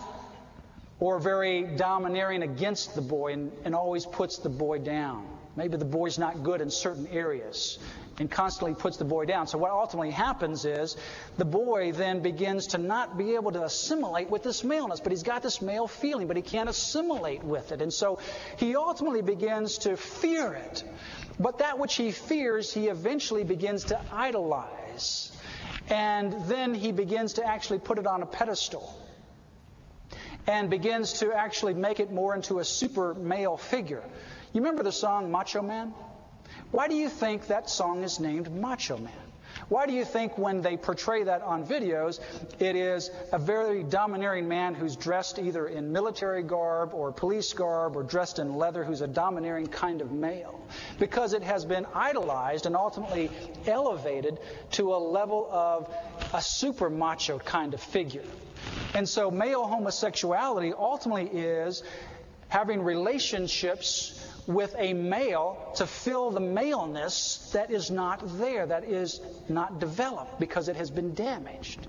A: or very domineering against the boy and always puts the boy down. Maybe the boy's not good in certain areas, and constantly puts the boy down. So what ultimately happens is the boy then begins to not be able to assimilate with this maleness, but he's got this male feeling, but he can't assimilate with it. And so he ultimately begins to fear it. But that which he fears, he eventually begins to idolize. And then he begins to actually put it on a pedestal and begins to actually make it more into a super male figure. You remember the song Macho Man? Why do you think that song is named Macho Man? Why do you think when they portray that on videos, it is a very domineering man who's dressed either in military garb or police garb or dressed in leather, who's a domineering kind of male? Because it has been idolized and ultimately elevated to a level of a super macho kind of figure. And so male homosexuality ultimately is having relationships with a male to fill the maleness that is not there, that is not developed because it has been damaged.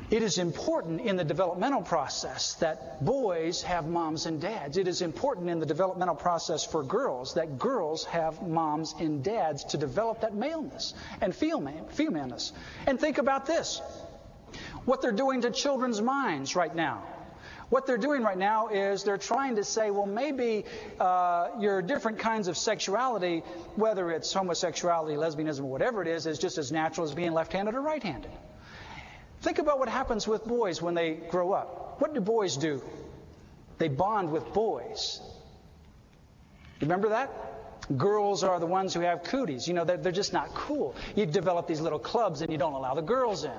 A: It is important in the developmental process that boys have moms and dads. It is important in the developmental process for girls that girls have moms and dads to develop that maleness and femaleness. And think about this. What they're doing to children's minds right now. What they're doing right now is they're trying to say, well, maybe your different kinds of sexuality, whether it's homosexuality, lesbianism, whatever it is just as natural as being left-handed or right-handed. Think about what happens with boys when they grow up. What do boys do? They bond with boys. You remember that? Girls are the ones who have cooties. You know, they're just not cool. You develop these little clubs and you don't allow the girls in.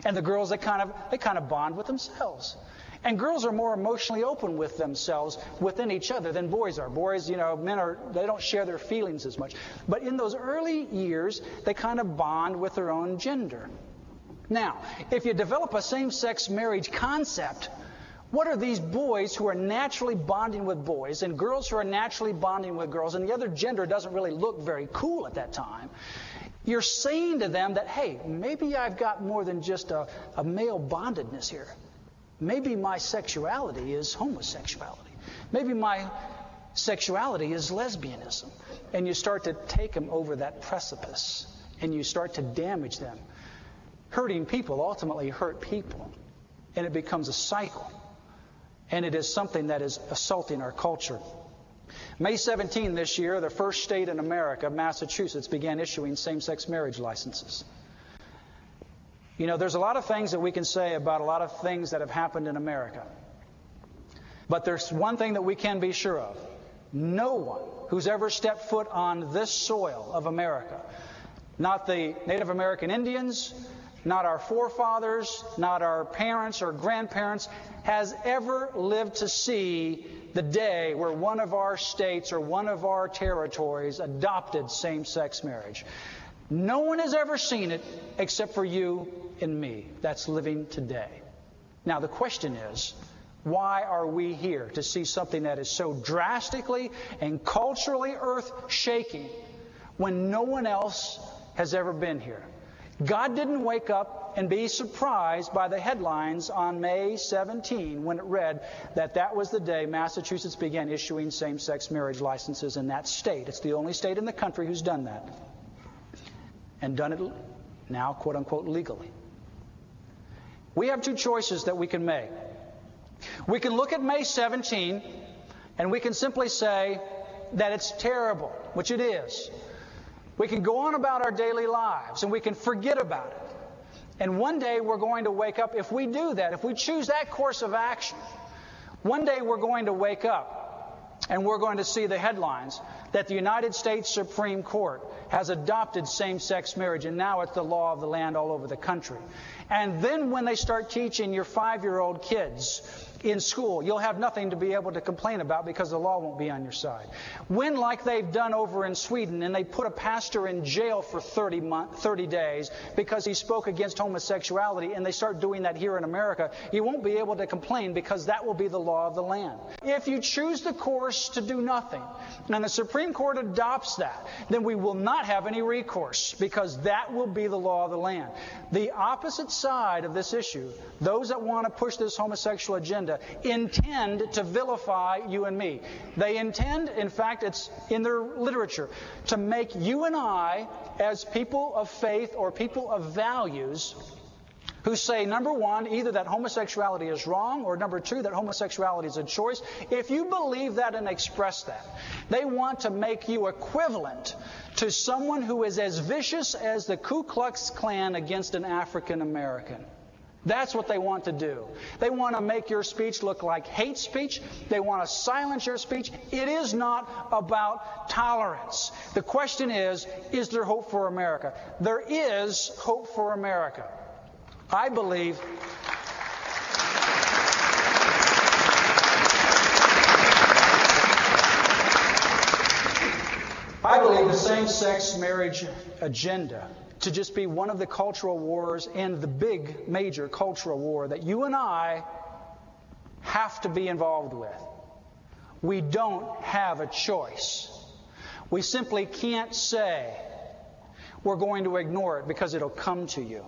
A: And the girls, they kind of bond with themselves. And girls are more emotionally open with themselves within each other than boys are. Boys, you know, they don't share their feelings as much. But in those early years, they kind of bond with their own gender. Now, if you develop a same-sex marriage concept, what are these boys who are naturally bonding with boys and girls who are naturally bonding with girls, and the other gender doesn't really look very cool at that time? You're saying to them that, hey, maybe I've got more than just a male bondedness here. Maybe my sexuality is homosexuality. Maybe my sexuality is lesbianism. And you start to take them over that precipice. And you start to damage them. Hurting people ultimately hurt people. And it becomes a cycle. And it is something that is assaulting our culture. May 17 this year, the first state in America, Massachusetts, began issuing same-sex marriage licenses. You know, there's a lot of things that we can say about a lot of things that have happened in America. But there's one thing that we can be sure of. No one who's ever stepped foot on this soil of America, not the Native American Indians, not our forefathers, not our parents or grandparents, has ever lived to see the day where one of our states or one of our territories adopted same-sex marriage. No one has ever seen it except for you and me that's living today. Now, the question is, why are we here to see something that is so drastically and culturally earth-shaking when no one else has ever been here? God didn't wake up and be surprised by the headlines on May 17 when it read that was the day Massachusetts began issuing same-sex marriage licenses in that state. It's the only state in the country who's done that. And done it now, quote-unquote, legally. We have two choices that we can make. We can look at May 17 and we can simply say that it's terrible, which it is. We can go on about our daily lives and we can forget about it. And one day we're going to wake up. If we do that, if we choose that course of action, one day we're going to wake up and we're going to see the headlines that the United States Supreme Court has adopted same-sex marriage, and now it's the law of the land all over the country. And then when they start teaching your 5-year-old kids in school, you'll have nothing to be able to complain about because the law won't be on your side. When, like they've done over in Sweden, and they put a pastor in jail for 30 days because he spoke against homosexuality, and they start doing that here in America, you won't be able to complain because that will be the law of the land. If you choose the course to do nothing, and the Supreme Court adopts that, then we will not have any recourse because that will be the law of the land. The opposite side of this issue, those that want to push this homosexual agenda, agenda intend to vilify you and me. They intend, in fact, it's in their literature, to make you and I, as people of faith or people of values, who say, number one, either that homosexuality is wrong, or number two, that homosexuality is a choice. If you believe that and express that, they want to make you equivalent to someone who is as vicious as the Ku Klux Klan against an African American. That's what they want to do. They want to make your speech look like hate speech. They want to silence your speech. It is not about tolerance. The question is there hope for America? There is hope for America. I believe the same-sex marriage agenda to just be one of the cultural wars and the big major cultural war that you and I have to be involved with. We don't have a choice. We simply can't say we're going to ignore it because it'll come to you.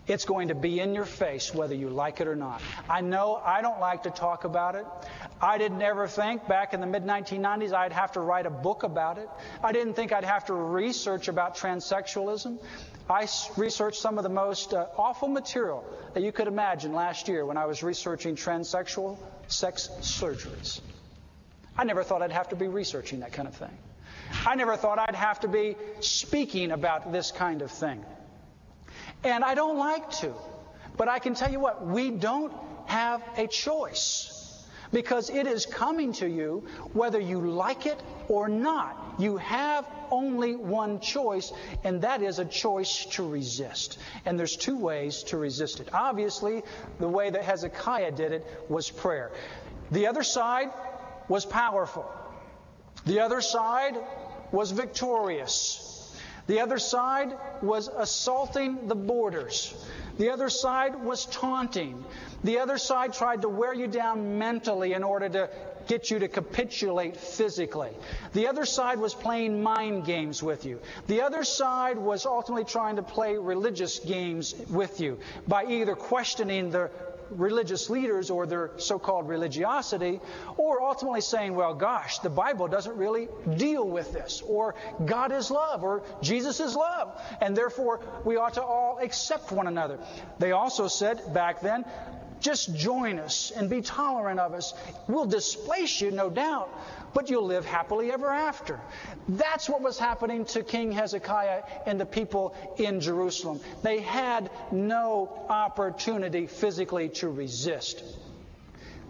A: It's going to be in your face whether you like it or not. I know I don't like to talk about it. I didn't ever think back in the mid-1990s I'd have to write a book about it. I didn't think I'd have to research about transsexualism. I researched some of the most awful material that you could imagine last year when I was researching transsexual sex surgeries. I never thought I'd have to be researching that kind of thing. I never thought I'd have to be speaking about this kind of thing. And I don't like to. But I can tell you what, we don't have a choice. Because it is coming to you whether you like it or not. You have only one choice, and that is a choice to resist. And there's two ways to resist it. Obviously, the way that Hezekiah did it was prayer. The other side was powerful. The other side was victorious. The other side was assaulting the borders. The other side was taunting. The other side tried to wear you down mentally in order to get you to capitulate physically. The other side was playing mind games with you. The other side was ultimately trying to play religious games with you by either questioning the religious leaders or their so-called religiosity, or ultimately saying, well, gosh, the Bible doesn't really deal with this, or God is love, or Jesus is love, and therefore we ought to all accept one another. They also said back then, just join us and be tolerant of us. We'll displace you, no doubt, but you'll live happily ever after. That's what was happening to King Hezekiah and the people in Jerusalem. They had no opportunity physically to resist.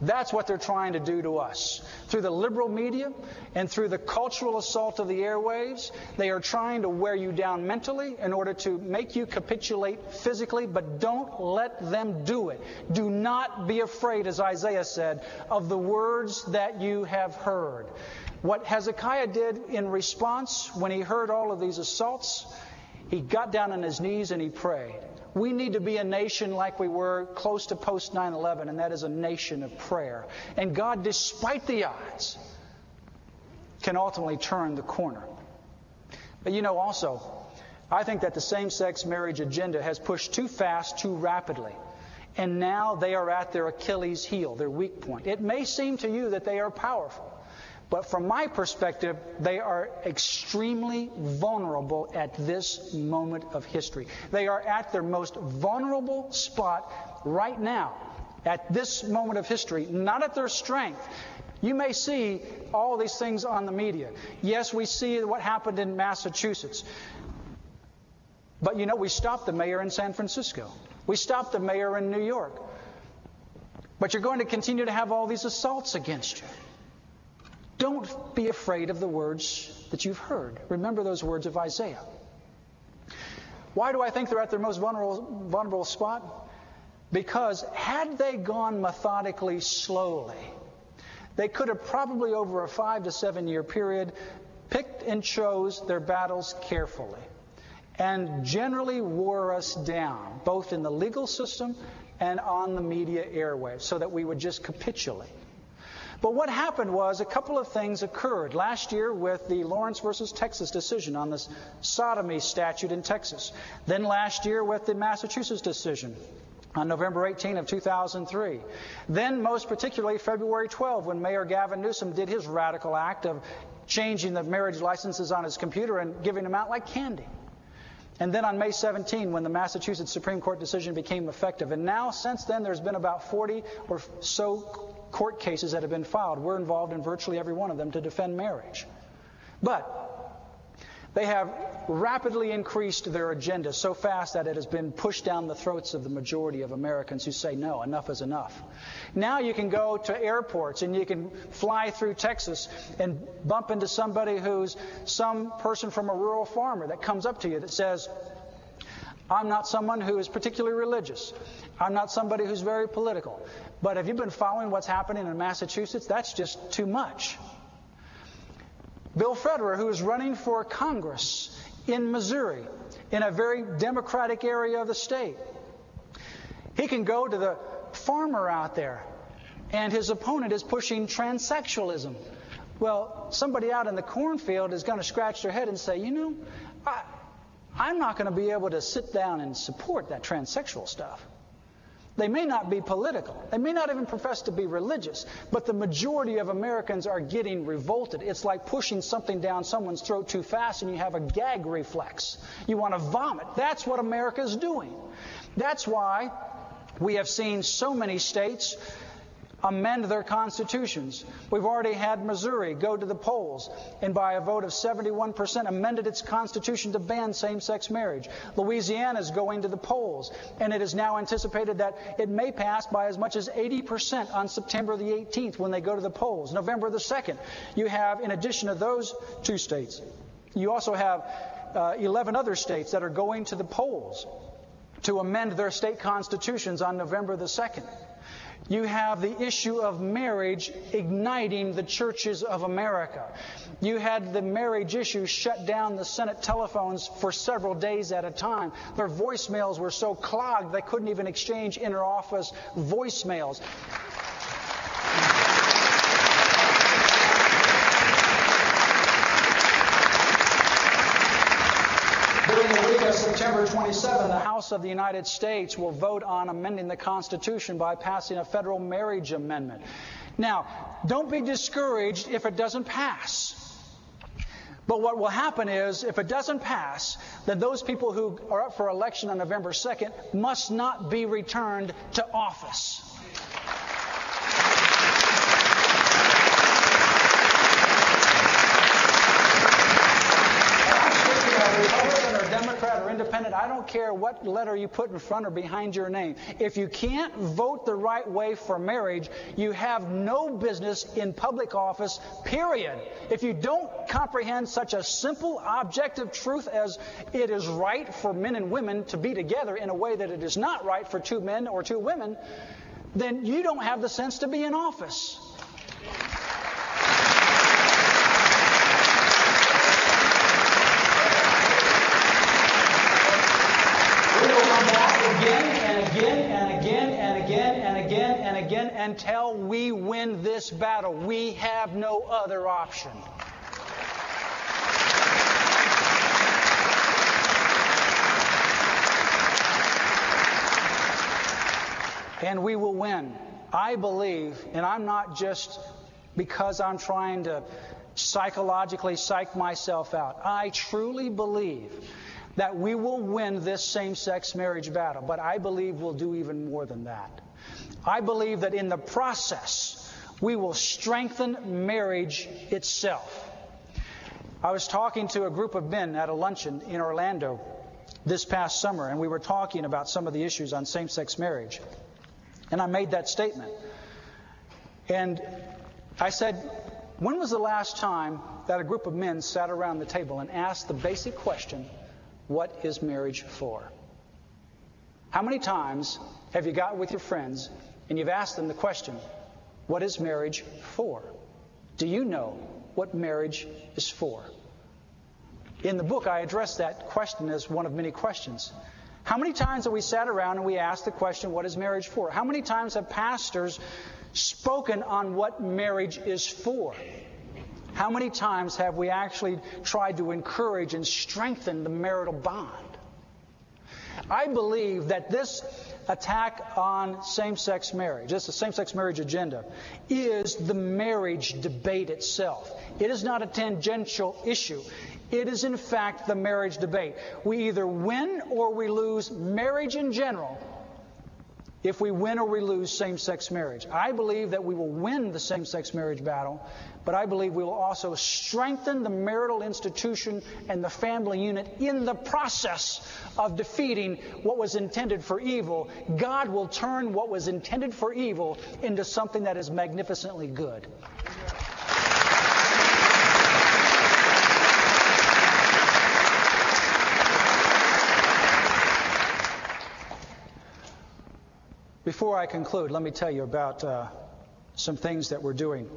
A: That's what they're trying to do to us. Through the liberal media and through the cultural assault of the airwaves, they are trying to wear you down mentally in order to make you capitulate physically, but don't let them do it. Do not be afraid, as Isaiah said, of the words that you have heard. What Hezekiah did in response when he heard all of these assaults, he got down on his knees and he prayed. We need to be a nation like we were close to post 9/11, and that is a nation of prayer. And God, despite the odds, can ultimately turn the corner. But you know also, I think that the same-sex marriage agenda has pushed too fast, too rapidly. And now they are at their Achilles heel, their weak point. It may seem to you that they are powerful. But from my perspective, they are extremely vulnerable at this moment of history. They are at their most vulnerable spot right now, at this moment of history, not at their strength. You may see all these things on the media. Yes, we see what happened in Massachusetts. But you know, we stopped the mayor in San Francisco. We stopped the mayor in New York. But you're going to continue to have all these assaults against you. Don't be afraid of the words that you've heard. Remember those words of Isaiah. Why do I think they're at their most vulnerable spot? Because had they gone methodically slowly, they could have probably over a 5 to 7 year period picked and chose their battles carefully and generally wore us down, both in the legal system and on the media airwaves, so that we would just capitulate. But what happened was a couple of things occurred last year with the Lawrence versus Texas decision on this sodomy statute in Texas. Then last year with the Massachusetts decision. on November 18 of 2003. Then, most particularly, February 12, when Mayor Gavin Newsom did his radical act of changing the marriage licenses on his computer and giving them out like candy. And then on May 17, when the Massachusetts Supreme Court decision became effective. And now, since then, there's been about 40 or so court cases that have been filed. We're involved in virtually every one of them to defend marriage. But they have rapidly increased their agenda so fast that it has been pushed down the throats of the majority of Americans who say, no, enough is enough. Now you can go to airports and you can fly through Texas and bump into somebody who's some person from a rural farmer that comes up to you that says, I'm not someone who is particularly religious. I'm not somebody who's very political. But have you been following what's happening in Massachusetts? That's just too much. Bill Federer, who is running for Congress in Missouri, in a very Democratic area of the state, he can go to the farmer out there, and his opponent is pushing transsexualism. Well, somebody out in the cornfield is going to scratch their head and say, you know, I'm not going to be able to sit down and support that transsexual stuff. They may not be political. They may not even profess to be religious. But the majority of Americans are getting revolted. It's like pushing something down someone's throat too fast and you have a gag reflex. You want to vomit. That's what America is doing. That's why we have seen so many states amend their constitutions. We've already had Missouri go to the polls and by a vote of 71% amended its constitution to ban same-sex marriage. Louisiana is going to the polls, and it is now anticipated that it may pass by as much as 80% on September the 18th when they go to the polls. November the 2nd, you have, in addition to those two states, you also have 11 other states that are going to the polls to amend their state constitutions on November the 2nd. You have the issue of marriage igniting the churches of America. You had the marriage issue shut down the Senate telephones for several days at a time. Their voicemails were so clogged they couldn't even exchange inter-office voicemails. During the week of September 27, the House of the United States will vote on amending the Constitution by passing a federal marriage amendment. Now, don't be discouraged if it doesn't pass. But what will happen is, if it doesn't pass, then those people who are up for election on November 2nd must not be returned to office. Democrat or independent, I don't care what letter you put in front or behind your name. If you can't vote the right way for marriage, you have no business in public office, period. If you don't comprehend such a simple, objective truth as it is right for men and women to be together in a way that it is not right for two men or two women, then you don't have the sense to be in office. Until we win this battle. We have no other option. And we will win. I believe, and I'm not just because I'm trying to psychologically psych myself out. I truly believe that we will win this same-sex marriage battle. But I believe we'll do even more than that. I believe that in the process, we will strengthen marriage itself. I was talking to a group of men at a luncheon in Orlando this past summer, and we were talking about some of the issues on same-sex marriage. And I made that statement. And I said, when was the last time that a group of men sat around the table and asked the basic question, what is marriage for? How many times have you got with your friends and you've asked them the question, what is marriage for? Do you know what marriage is for? In the book, I address that question as one of many questions. How many times have we sat around and we asked the question, what is marriage for? How many times have pastors spoken on what marriage is for? How many times have we actually tried to encourage and strengthen the marital bond? I believe that this attack on same-sex marriage, this same-sex marriage agenda, is the marriage debate itself. It is not a tangential issue. It is, in fact, the marriage debate. We either win or we lose marriage in general if we win or we lose same-sex marriage. I believe that we will win the same-sex marriage battle, but I believe we will also strengthen the marital institution and the family unit in the process of defeating what was intended for evil. God will turn what was intended for evil into something that is magnificently good. Before I conclude, let me tell you about some things that we're doing.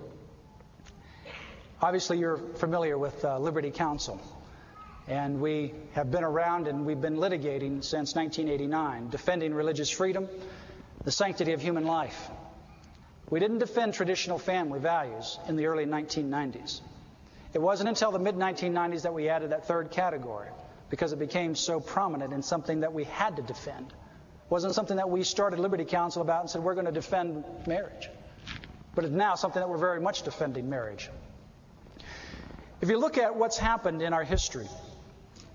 A: Obviously, you're familiar with Liberty Counsel, and we have been around and we've been litigating since 1989, defending religious freedom, the sanctity of human life. We didn't defend traditional family values in the early 1990s. It wasn't until the mid-1990s that we added that third category, because it became so prominent and something that we had to defend. It wasn't something that we started Liberty Counsel about and said we're going to defend marriage. But it's now something that we're very much defending marriage. If you look at what's happened in our history,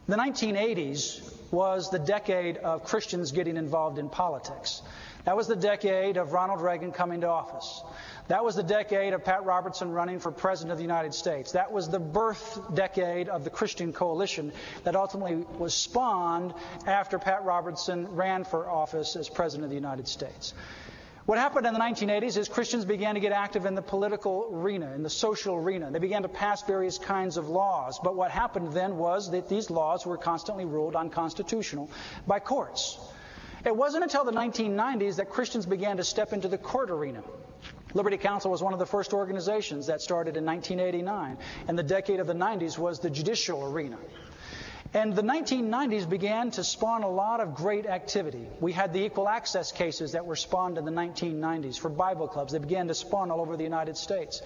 A: the 1980s was the decade of Christians getting involved in politics. That was the decade of Ronald Reagan coming to office. That was the decade of Pat Robertson running for President of the United States. That was the birth decade of the Christian Coalition that ultimately was spawned after Pat Robertson ran for office as President of the United States. What happened in the 1980s is Christians began to get active in the political arena, in the social arena. They began to pass various kinds of laws. But what happened then was that these laws were constantly ruled unconstitutional by courts. It wasn't until the 1990s that Christians began to step into the court arena. Liberty Counsel was one of the first organizations that started in 1989, and the decade of the 90s was the judicial arena. And the 1990s began to spawn a lot of great activity. We had the equal access cases that were spawned in the 1990s for Bible clubs. They began to spawn all over the United States.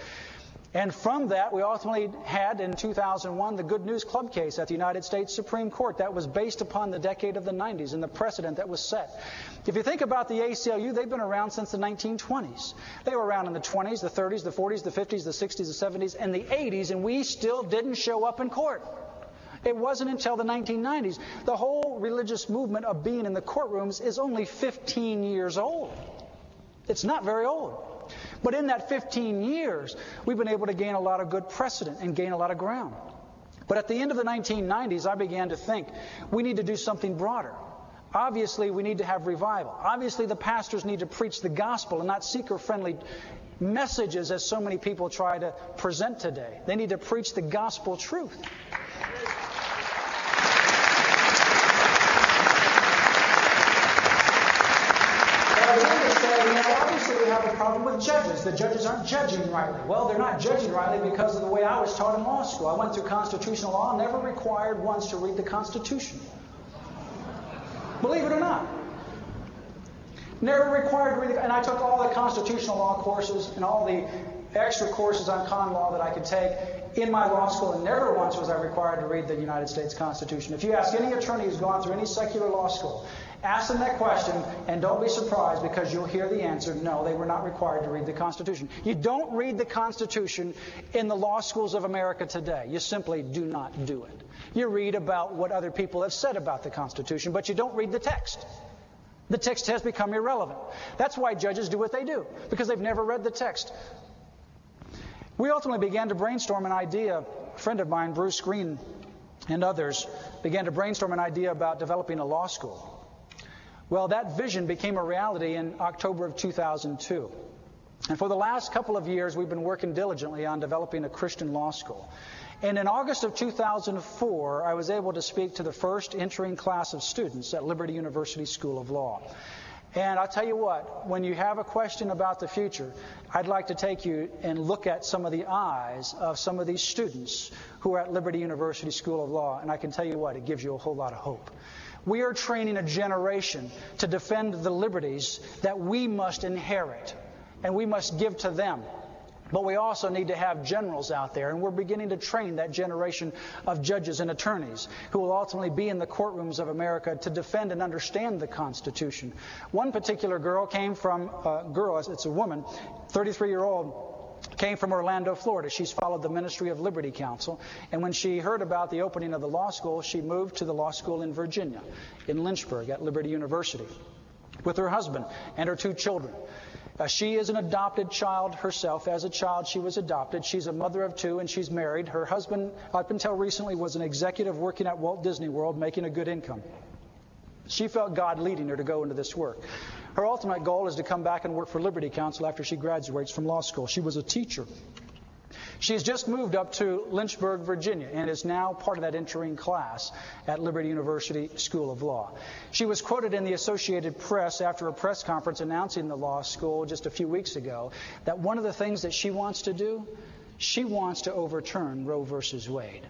A: And from that, we ultimately had, in 2001, the Good News Club case at the United States Supreme Court that was based upon the decade of the 90s and the precedent that was set. If you think about the ACLU, they've been around since the 1920s. They were around in the 20s, the 30s, the 40s, the 50s, the 60s, the 70s, and the 80s, and we still didn't show up in court. It wasn't until the 1990s. The whole religious movement of being in the courtrooms is only 15 years old. It's not very old. But in that 15 years, we've been able to gain a lot of good precedent and gain a lot of ground. But at the end of the 1990s, I began to think we need to do something broader. Obviously, we need to have revival. Obviously, the pastors need to preach the gospel and not seeker-friendly messages as so many people try to present today. They need to preach the gospel truth. Obviously, we have a problem with judges. The judges aren't judging rightly. Well, they're not judging rightly because of the way I was taught in law school. I went through constitutional law, never required once to read the Constitution. Believe it or not. Never required to read and I took all the constitutional law courses and all the extra courses on common law that I could take in my law school, and never once was I required to read the United States Constitution. If you ask any attorney who's gone through any secular law school, ask them that question, and don't be surprised because you'll hear the answer, no, they were not required to read the Constitution. You don't read the Constitution in the law schools of America today. You simply do not do it. You read about what other people have said about the Constitution, but you don't read the text. The text has become irrelevant. That's why judges do what they do, because they've never read the text. We ultimately began to brainstorm an idea. A friend of mine, Bruce Green, and others began to brainstorm an idea about developing a law school. Well, that vision became a reality in October of 2002. And for the last couple of years, we've been working diligently on developing a Christian law school. And in August of 2004, I was able to speak to the first entering class of students at Liberty University School of Law. And I'll tell you what, when you have a question about the future, I'd like to take you and look at some of the eyes of some of these students who are at Liberty University School of Law. And I can tell you what, it gives you a whole lot of hope. We are training a generation to defend the liberties that we must inherit, and we must give to them. But we also need to have generals out there, and we're beginning to train that generation of judges and attorneys who will ultimately be in the courtrooms of America to defend and understand the Constitution. One particular girl came from, it's a woman, 33-year-old, came from Orlando, Florida. She's followed the Ministry of Liberty Council, and when she heard about the opening of the law school, she moved to the law school in Virginia, in Lynchburg at Liberty University, with her husband and her 2 children. She is an adopted child herself. As a child, she was adopted. She's a mother of 2, and she's married. Her husband, up until recently, was an executive working at Walt Disney World, making a good income. She felt God leading her to go into this work. Her ultimate goal is to come back and work for Liberty Council after she graduates from law school. She was a teacher. She's just moved up to Lynchburg, Virginia, and is now part of that entering class at Liberty University School of Law. She was quoted in the Associated Press after a press conference announcing the law school just a few weeks ago that one of the things that she wants to do, she wants to overturn Roe versus Wade.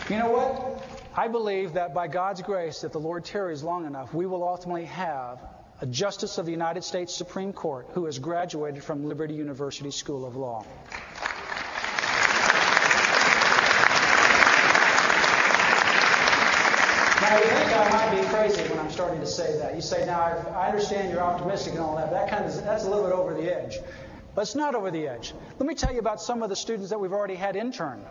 A: You know what? I believe that by God's grace, that the Lord tarries long enough, we will ultimately have a Justice of the United States Supreme Court who has graduated from Liberty University School of Law. Now, you think I might be crazy when I'm starting to say that. You say, now, I understand you're optimistic and all that, but that's a little bit over the edge. But it's not over the edge. Let me tell you about some of the students that we've already had intern.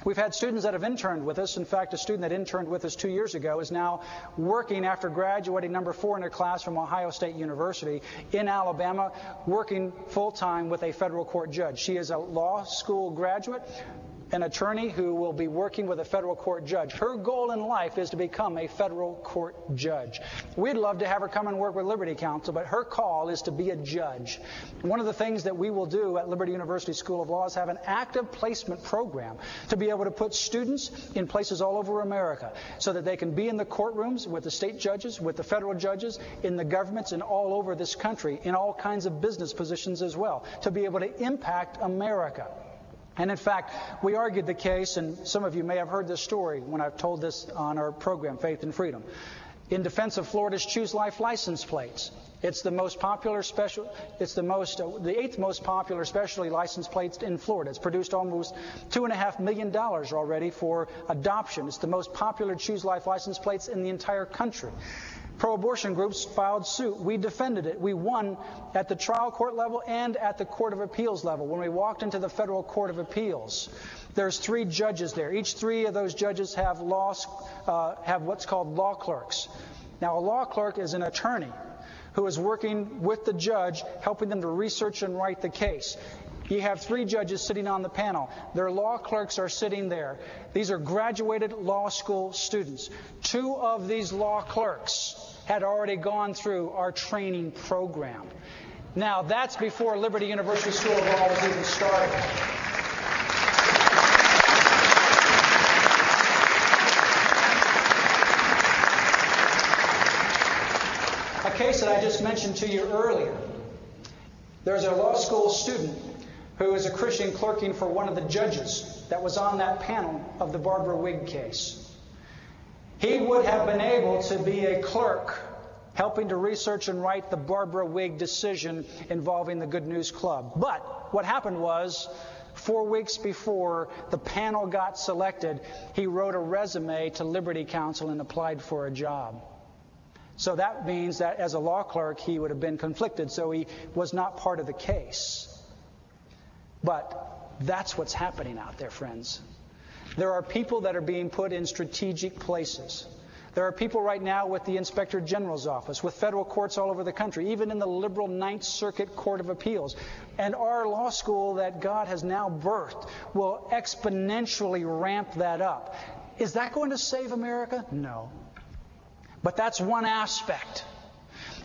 A: We've had students that have interned with us. In fact, a student that interned with us 2 years ago is now working after graduating number 4 in her class from Ohio State University in Alabama, working full-time with a federal court judge. She is a law school graduate, an attorney who will be working with a federal court judge. Her goal in life is to become a federal court judge. We'd love to have her come and work with Liberty Council, but her call is to be a judge. One of the things that we will do at Liberty University School of Law is have an active placement program to be able to put students in places all over America so that they can be in the courtrooms with the state judges, with the federal judges, in the governments, and all over this country, in all kinds of business positions as well, to be able to impact America. And in fact, we argued the case, and some of you may have heard this story when I've told this on our program, Faith and Freedom, in defense of Florida's Choose Life license plates. It's the most popular the 8th most popular specialty license plate in Florida. It's produced almost $2.5 million already for adoption. It's the most popular Choose Life license plates in the entire country. Pro-abortion groups filed suit. We defended it. We won at the trial court level and at the Court of Appeals level. When we walked into the Federal Court of Appeals, there's 3 judges there. Each 3 of those judges have what's called law clerks. Now, a law clerk is an attorney who is working with the judge, helping them to research and write the case. You have 3 judges sitting on the panel. Their law clerks are sitting there. These are graduated law school students. 2 of these law clerks had already gone through our training program. Now, that's before Liberty University School of Law was even started. A case that I just mentioned to you earlier. There's a law school student who is a Christian clerking for one of the judges that was on that panel of the Barbara Wigg case. He would have been able to be a clerk helping to research and write the Barbara Wigg decision involving the Good News Club. But what happened was, 4 weeks before the panel got selected, he wrote a resume to Liberty Council and applied for a job. So that means that as a law clerk, he would have been conflicted, so he was not part of the case. But that's what's happening out there, friends. There are people that are being put in strategic places. There are people right now with the Inspector General's office, with federal courts all over the country, even in the liberal 9th Circuit Court of Appeals. And our law school that God has now birthed will exponentially ramp that up. Is that going to save America? No. But that's one aspect.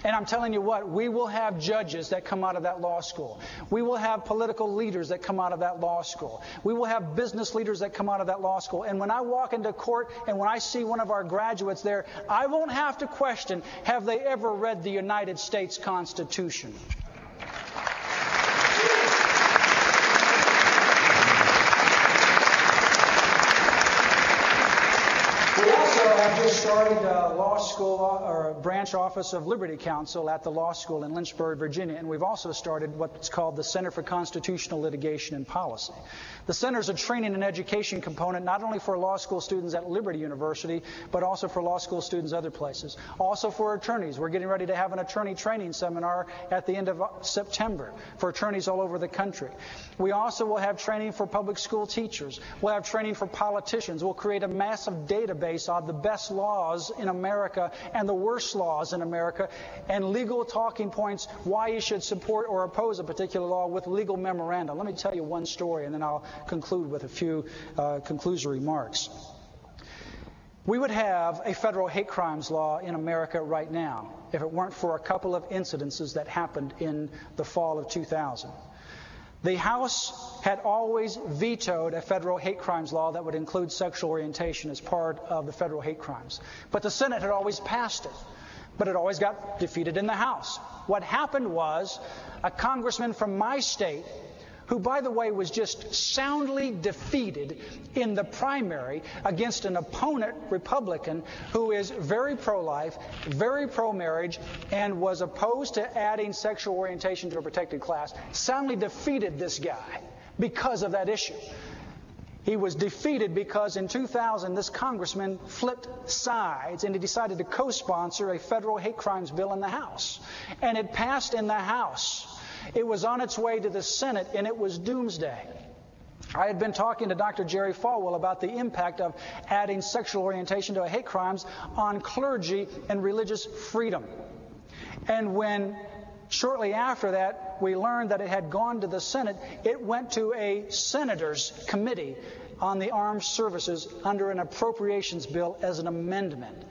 A: And I'm telling you what, we will have judges that come out of that law school. We will have political leaders that come out of that law school. We will have business leaders that come out of that law school. And when I walk into court and when I see one of our graduates there, I won't have to question, have they ever read the United States Constitution? have just started a law school or a branch office of Liberty Counsel at the law school in Lynchburg, Virginia, and we've also started what's called the Center for Constitutional Litigation and Policy. The center is a training and education component not only for law school students at Liberty University, but also for law school students other places. Also for attorneys. We're getting ready to have an attorney training seminar at the end of September for attorneys all over the country. We also will have training for public school teachers. We'll have training for politicians. We'll create a massive database of the best laws in America and the worst laws in America, and legal talking points why you should support or oppose a particular law with legal memoranda. Let me tell you one story, and then I'll conclude with a few conclusory remarks. We would have a federal hate crimes law in America right now if it weren't for a couple of incidences that happened in the fall of 2000. The House had always vetoed a federal hate crimes law that would include sexual orientation as part of the federal hate crimes. But the Senate had always passed it, but it always got defeated in the House. What happened was a congressman from my state, who, by the way, was just soundly defeated in the primary against an opponent Republican who is very pro-life, very pro-marriage, and was opposed to adding sexual orientation to a protected class, soundly defeated this guy because of that issue. He was defeated because in 2000, this congressman flipped sides and he decided to co-sponsor a federal hate crimes bill in the House. And it passed in the House. It was on its way to the Senate, and it was doomsday. I had been talking to Dr. Jerry Falwell about the impact of adding sexual orientation to hate crimes on clergy and religious freedom. And when shortly after that we learned that it had gone to the Senate, it went to a senator's committee on the armed services under an appropriations bill as an amendment.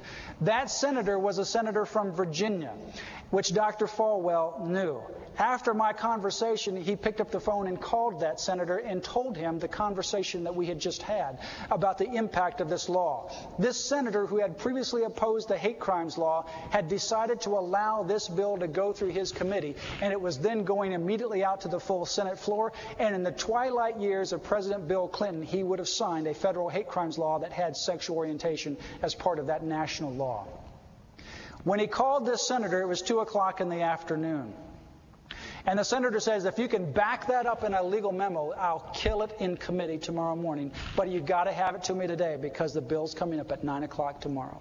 A: That senator was a senator from Virginia, which Dr. Falwell knew. After my conversation, he picked up the phone and called that senator and told him the conversation that we had just had about the impact of this law. This senator, who had previously opposed the hate crimes law, had decided to allow this bill to go through his committee, and it was then going immediately out to the full Senate floor. And in the twilight years of President Bill Clinton, he would have signed a federal hate crimes law that had sexual orientation as part of that national law. When he called this senator, it was 2 o'clock in the afternoon. And the senator says, if you can back that up in a legal memo, I'll kill it in committee tomorrow morning. But you've got to have it to me today because the bill's coming up at 9 o'clock tomorrow.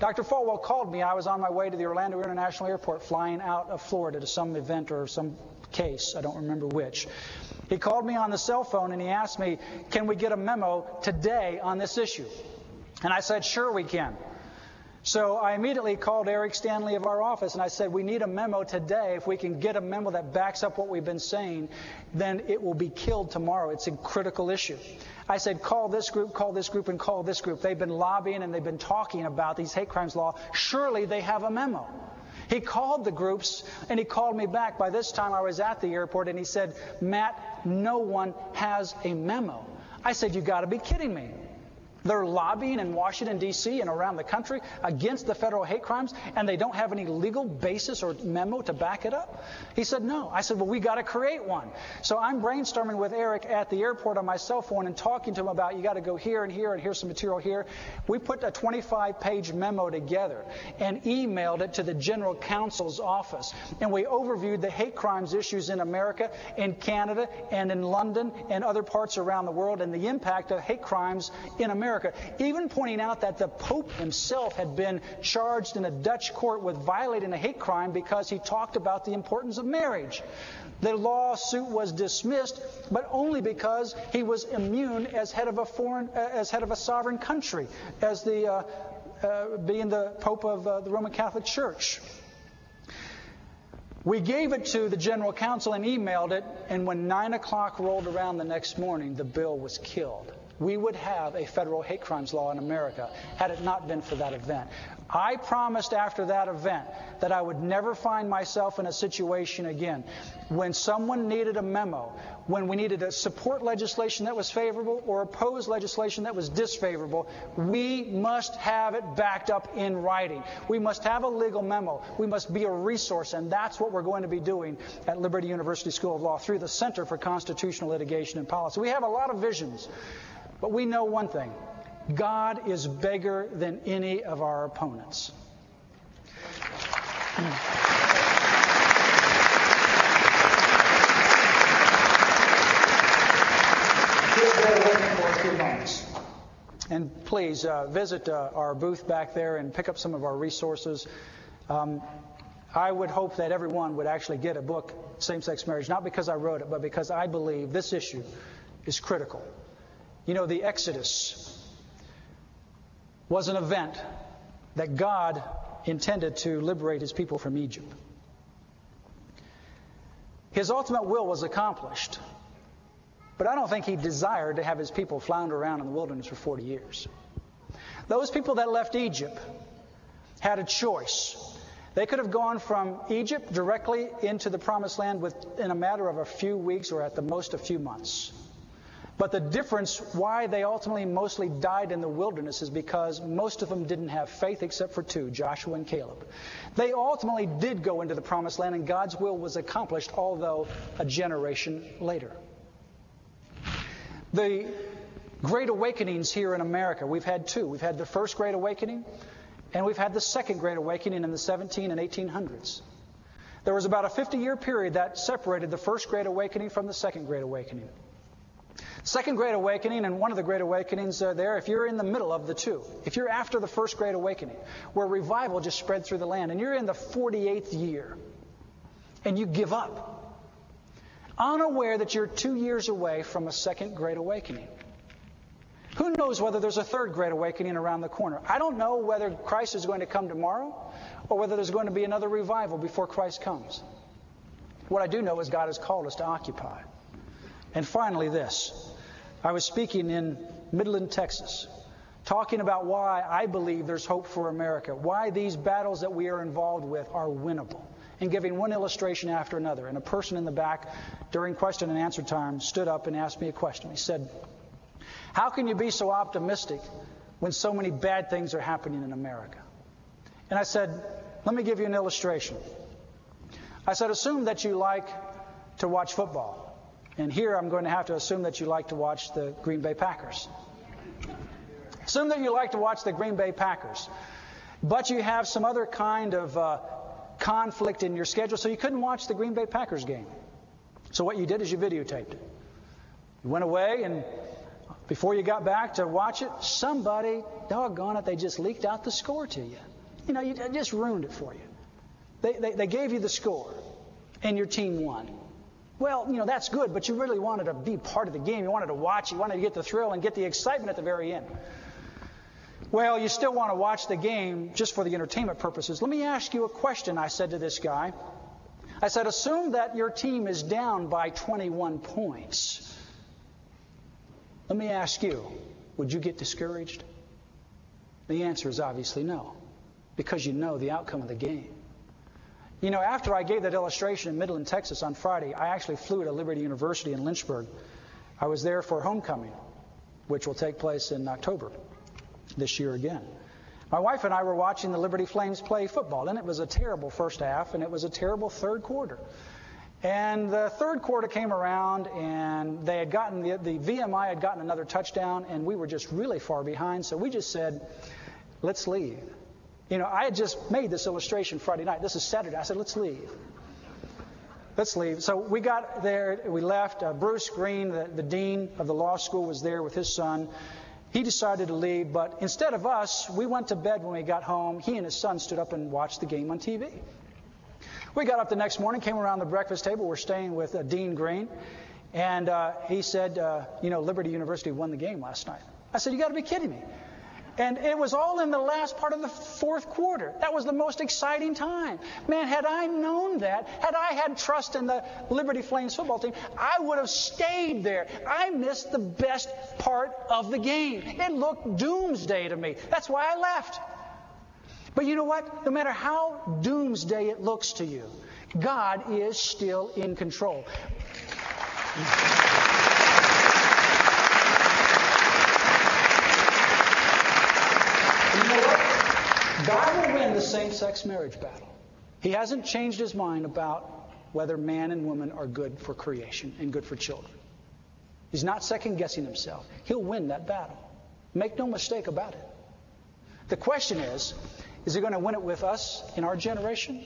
A: Dr. Falwell called me. I was on my way to the Orlando International Airport flying out of Florida to some event or some case. I don't remember which. He called me on the cell phone and he asked me, can we get a memo today on this issue? And I said, sure we can. So I immediately called Eric Stanley of our office and I said, we need a memo today. If we can get a memo that backs up what we've been saying, then it will be killed tomorrow. It's a critical issue. I said, call this group, and call this group. They've been lobbying and they've been talking about these hate crimes law. Surely they have a memo. He called the groups and he called me back. By this time I was at the airport and he said, Matt, no one has a memo. I said, you got to be kidding me. They're lobbying in Washington, D.C. and around the country against the federal hate crimes, and they don't have any legal basis or memo to back it up? He said, no. I said, well, we got to create one. So I'm brainstorming with Eric at the airport on my cell phone and talking to him about you got to go here and here and here's some material here. We put a 25-page memo together and emailed it to the General Counsel's office. And we overviewed the hate crimes issues in America, in Canada, and in London and other parts around the world, and the impact of hate crimes in America. Even pointing out that the Pope himself had been charged in a Dutch court with violating a hate crime because he talked about the importance of marriage. The lawsuit was dismissed, but only because he was immune as head of a sovereign country, as being the Pope of the Roman Catholic Church. We gave it to the General Counsel and emailed it, and when 9 o'clock rolled around the next morning, the bill was killed. We would have a federal hate crimes law in America had it not been for that event. I promised after that event that I would never find myself in a situation again when someone needed a memo, when we needed to support legislation that was favorable or oppose legislation that was disfavorable. We must have it backed up in writing. We must have a legal memo. We must be a resource, and that's what we're going to be doing at Liberty University School of Law through the Center for Constitutional Litigation and Policy. We have a lot of visions. But we know one thing. God is bigger than any of our opponents. For a few moments. And please visit our booth back there and pick up some of our resources. I would hope that everyone would actually get a book, Same-Sex Marriage, not because I wrote it, but because I believe this issue is critical. You know, the Exodus was an event that God intended to liberate His people from Egypt. His ultimate will was accomplished, but I don't think He desired to have His people flounder around in the wilderness for 40 years. Those people that left Egypt had a choice. They could have gone from Egypt directly into the Promised Land in a matter of a few weeks or at the most a few months. But the difference why they ultimately mostly died in the wilderness is because most of them didn't have faith except for two, Joshua and Caleb. They ultimately did go into the Promised Land, and God's will was accomplished, although a generation later. The Great Awakenings here in America, we've had two. We've had the First Great Awakening, and we've had the Second Great Awakening in the 1700s and 1800s. There was about a 50-year period that separated the First Great Awakening from the Second Great Awakening. Second Great Awakening and one of the Great Awakenings there, if you're in the middle of the two, if you're after the First Great Awakening, where revival just spread through the land, and you're in the 48th year, and you give up, unaware that you're 2 years away from a Second Great Awakening. Who knows whether there's a Third Great Awakening around the corner? I don't know whether Christ is going to come tomorrow or whether there's going to be another revival before Christ comes. What I do know is God has called us to occupy. And finally this. I was speaking in Midland, Texas, talking about why I believe there's hope for America, why these battles that we are involved with are winnable, and giving one illustration after another. And a person in the back during question and answer time stood up and asked me a question. He said, "How can you be so optimistic when so many bad things are happening in America?" And I said, "Let me give you an illustration." I said, "Assume that you like to watch football. And here I'm going to have to assume that you like to watch the Green Bay Packers. Assume that you like to watch the Green Bay Packers. But you have some other kind of conflict in your schedule, so you couldn't watch the Green Bay Packers game. So what you did is you videotaped it. You went away, and before you got back to watch it, somebody, doggone it, they just leaked out the score to you. You know, you just ruined it for you. They gave you the score, and your team won. Well, you know, that's good, but you really wanted to be part of the game. You wanted to watch. You wanted to get the thrill and get the excitement at the very end. Well, you still want to watch the game just for the entertainment purposes. Let me ask you a question, I said to this guy. I said, assume that your team is down by 21 points. Let me ask you, would you get discouraged? The answer is obviously no, because you know the outcome of the game. You know, after I gave that illustration in Midland, Texas on Friday, I actually flew to Liberty University in Lynchburg. I was there for homecoming, which will take place in October this year again. My wife and I were watching the Liberty Flames play football, and it was a terrible first half, and it was a terrible third quarter. And the third quarter came around, and they had gotten the VMI had gotten another touchdown, and we were just really far behind, so we just said, let's leave. You know, I had just made this illustration Friday night. This is Saturday. I said, let's leave. Let's leave. So we got there. We left. Bruce Green, the dean of the law school, was there with his son. He decided to leave. But instead of us, we went to bed when we got home. He and his son stood up and watched the game on TV. We got up the next morning, came around the breakfast table. We're staying with Dean Green. And he said, you know, Liberty University won the game last night. I said, you got to be kidding me. And it was all in the last part of the fourth quarter. That was the most exciting time. Man, had I known that, had I had trust in the Liberty Flames football team, I would have stayed there. I missed the best part of the game. It looked doomsday to me. That's why I left. But you know what? No matter how doomsday it looks to you, God is still in control. You know what? God will win the same-sex marriage battle. He hasn't changed his mind about whether man and woman are good for creation and good for children. He's not second-guessing himself. He'll win that battle. Make no mistake about it. The question is he going to win it with us in our generation?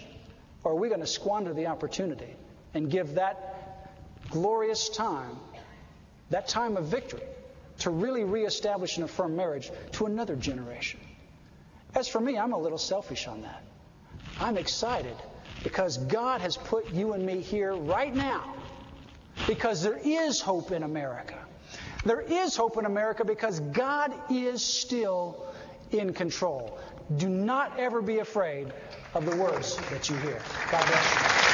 A: Or are we going to squander the opportunity and give that glorious time, that time of victory, to really reestablish and affirm marriage to another generation? As for me, I'm a little selfish on that. I'm excited because God has put you and me here right now because there is hope in America. There is hope in America because God is still in control. Do not ever be afraid of the words that you hear. God bless you.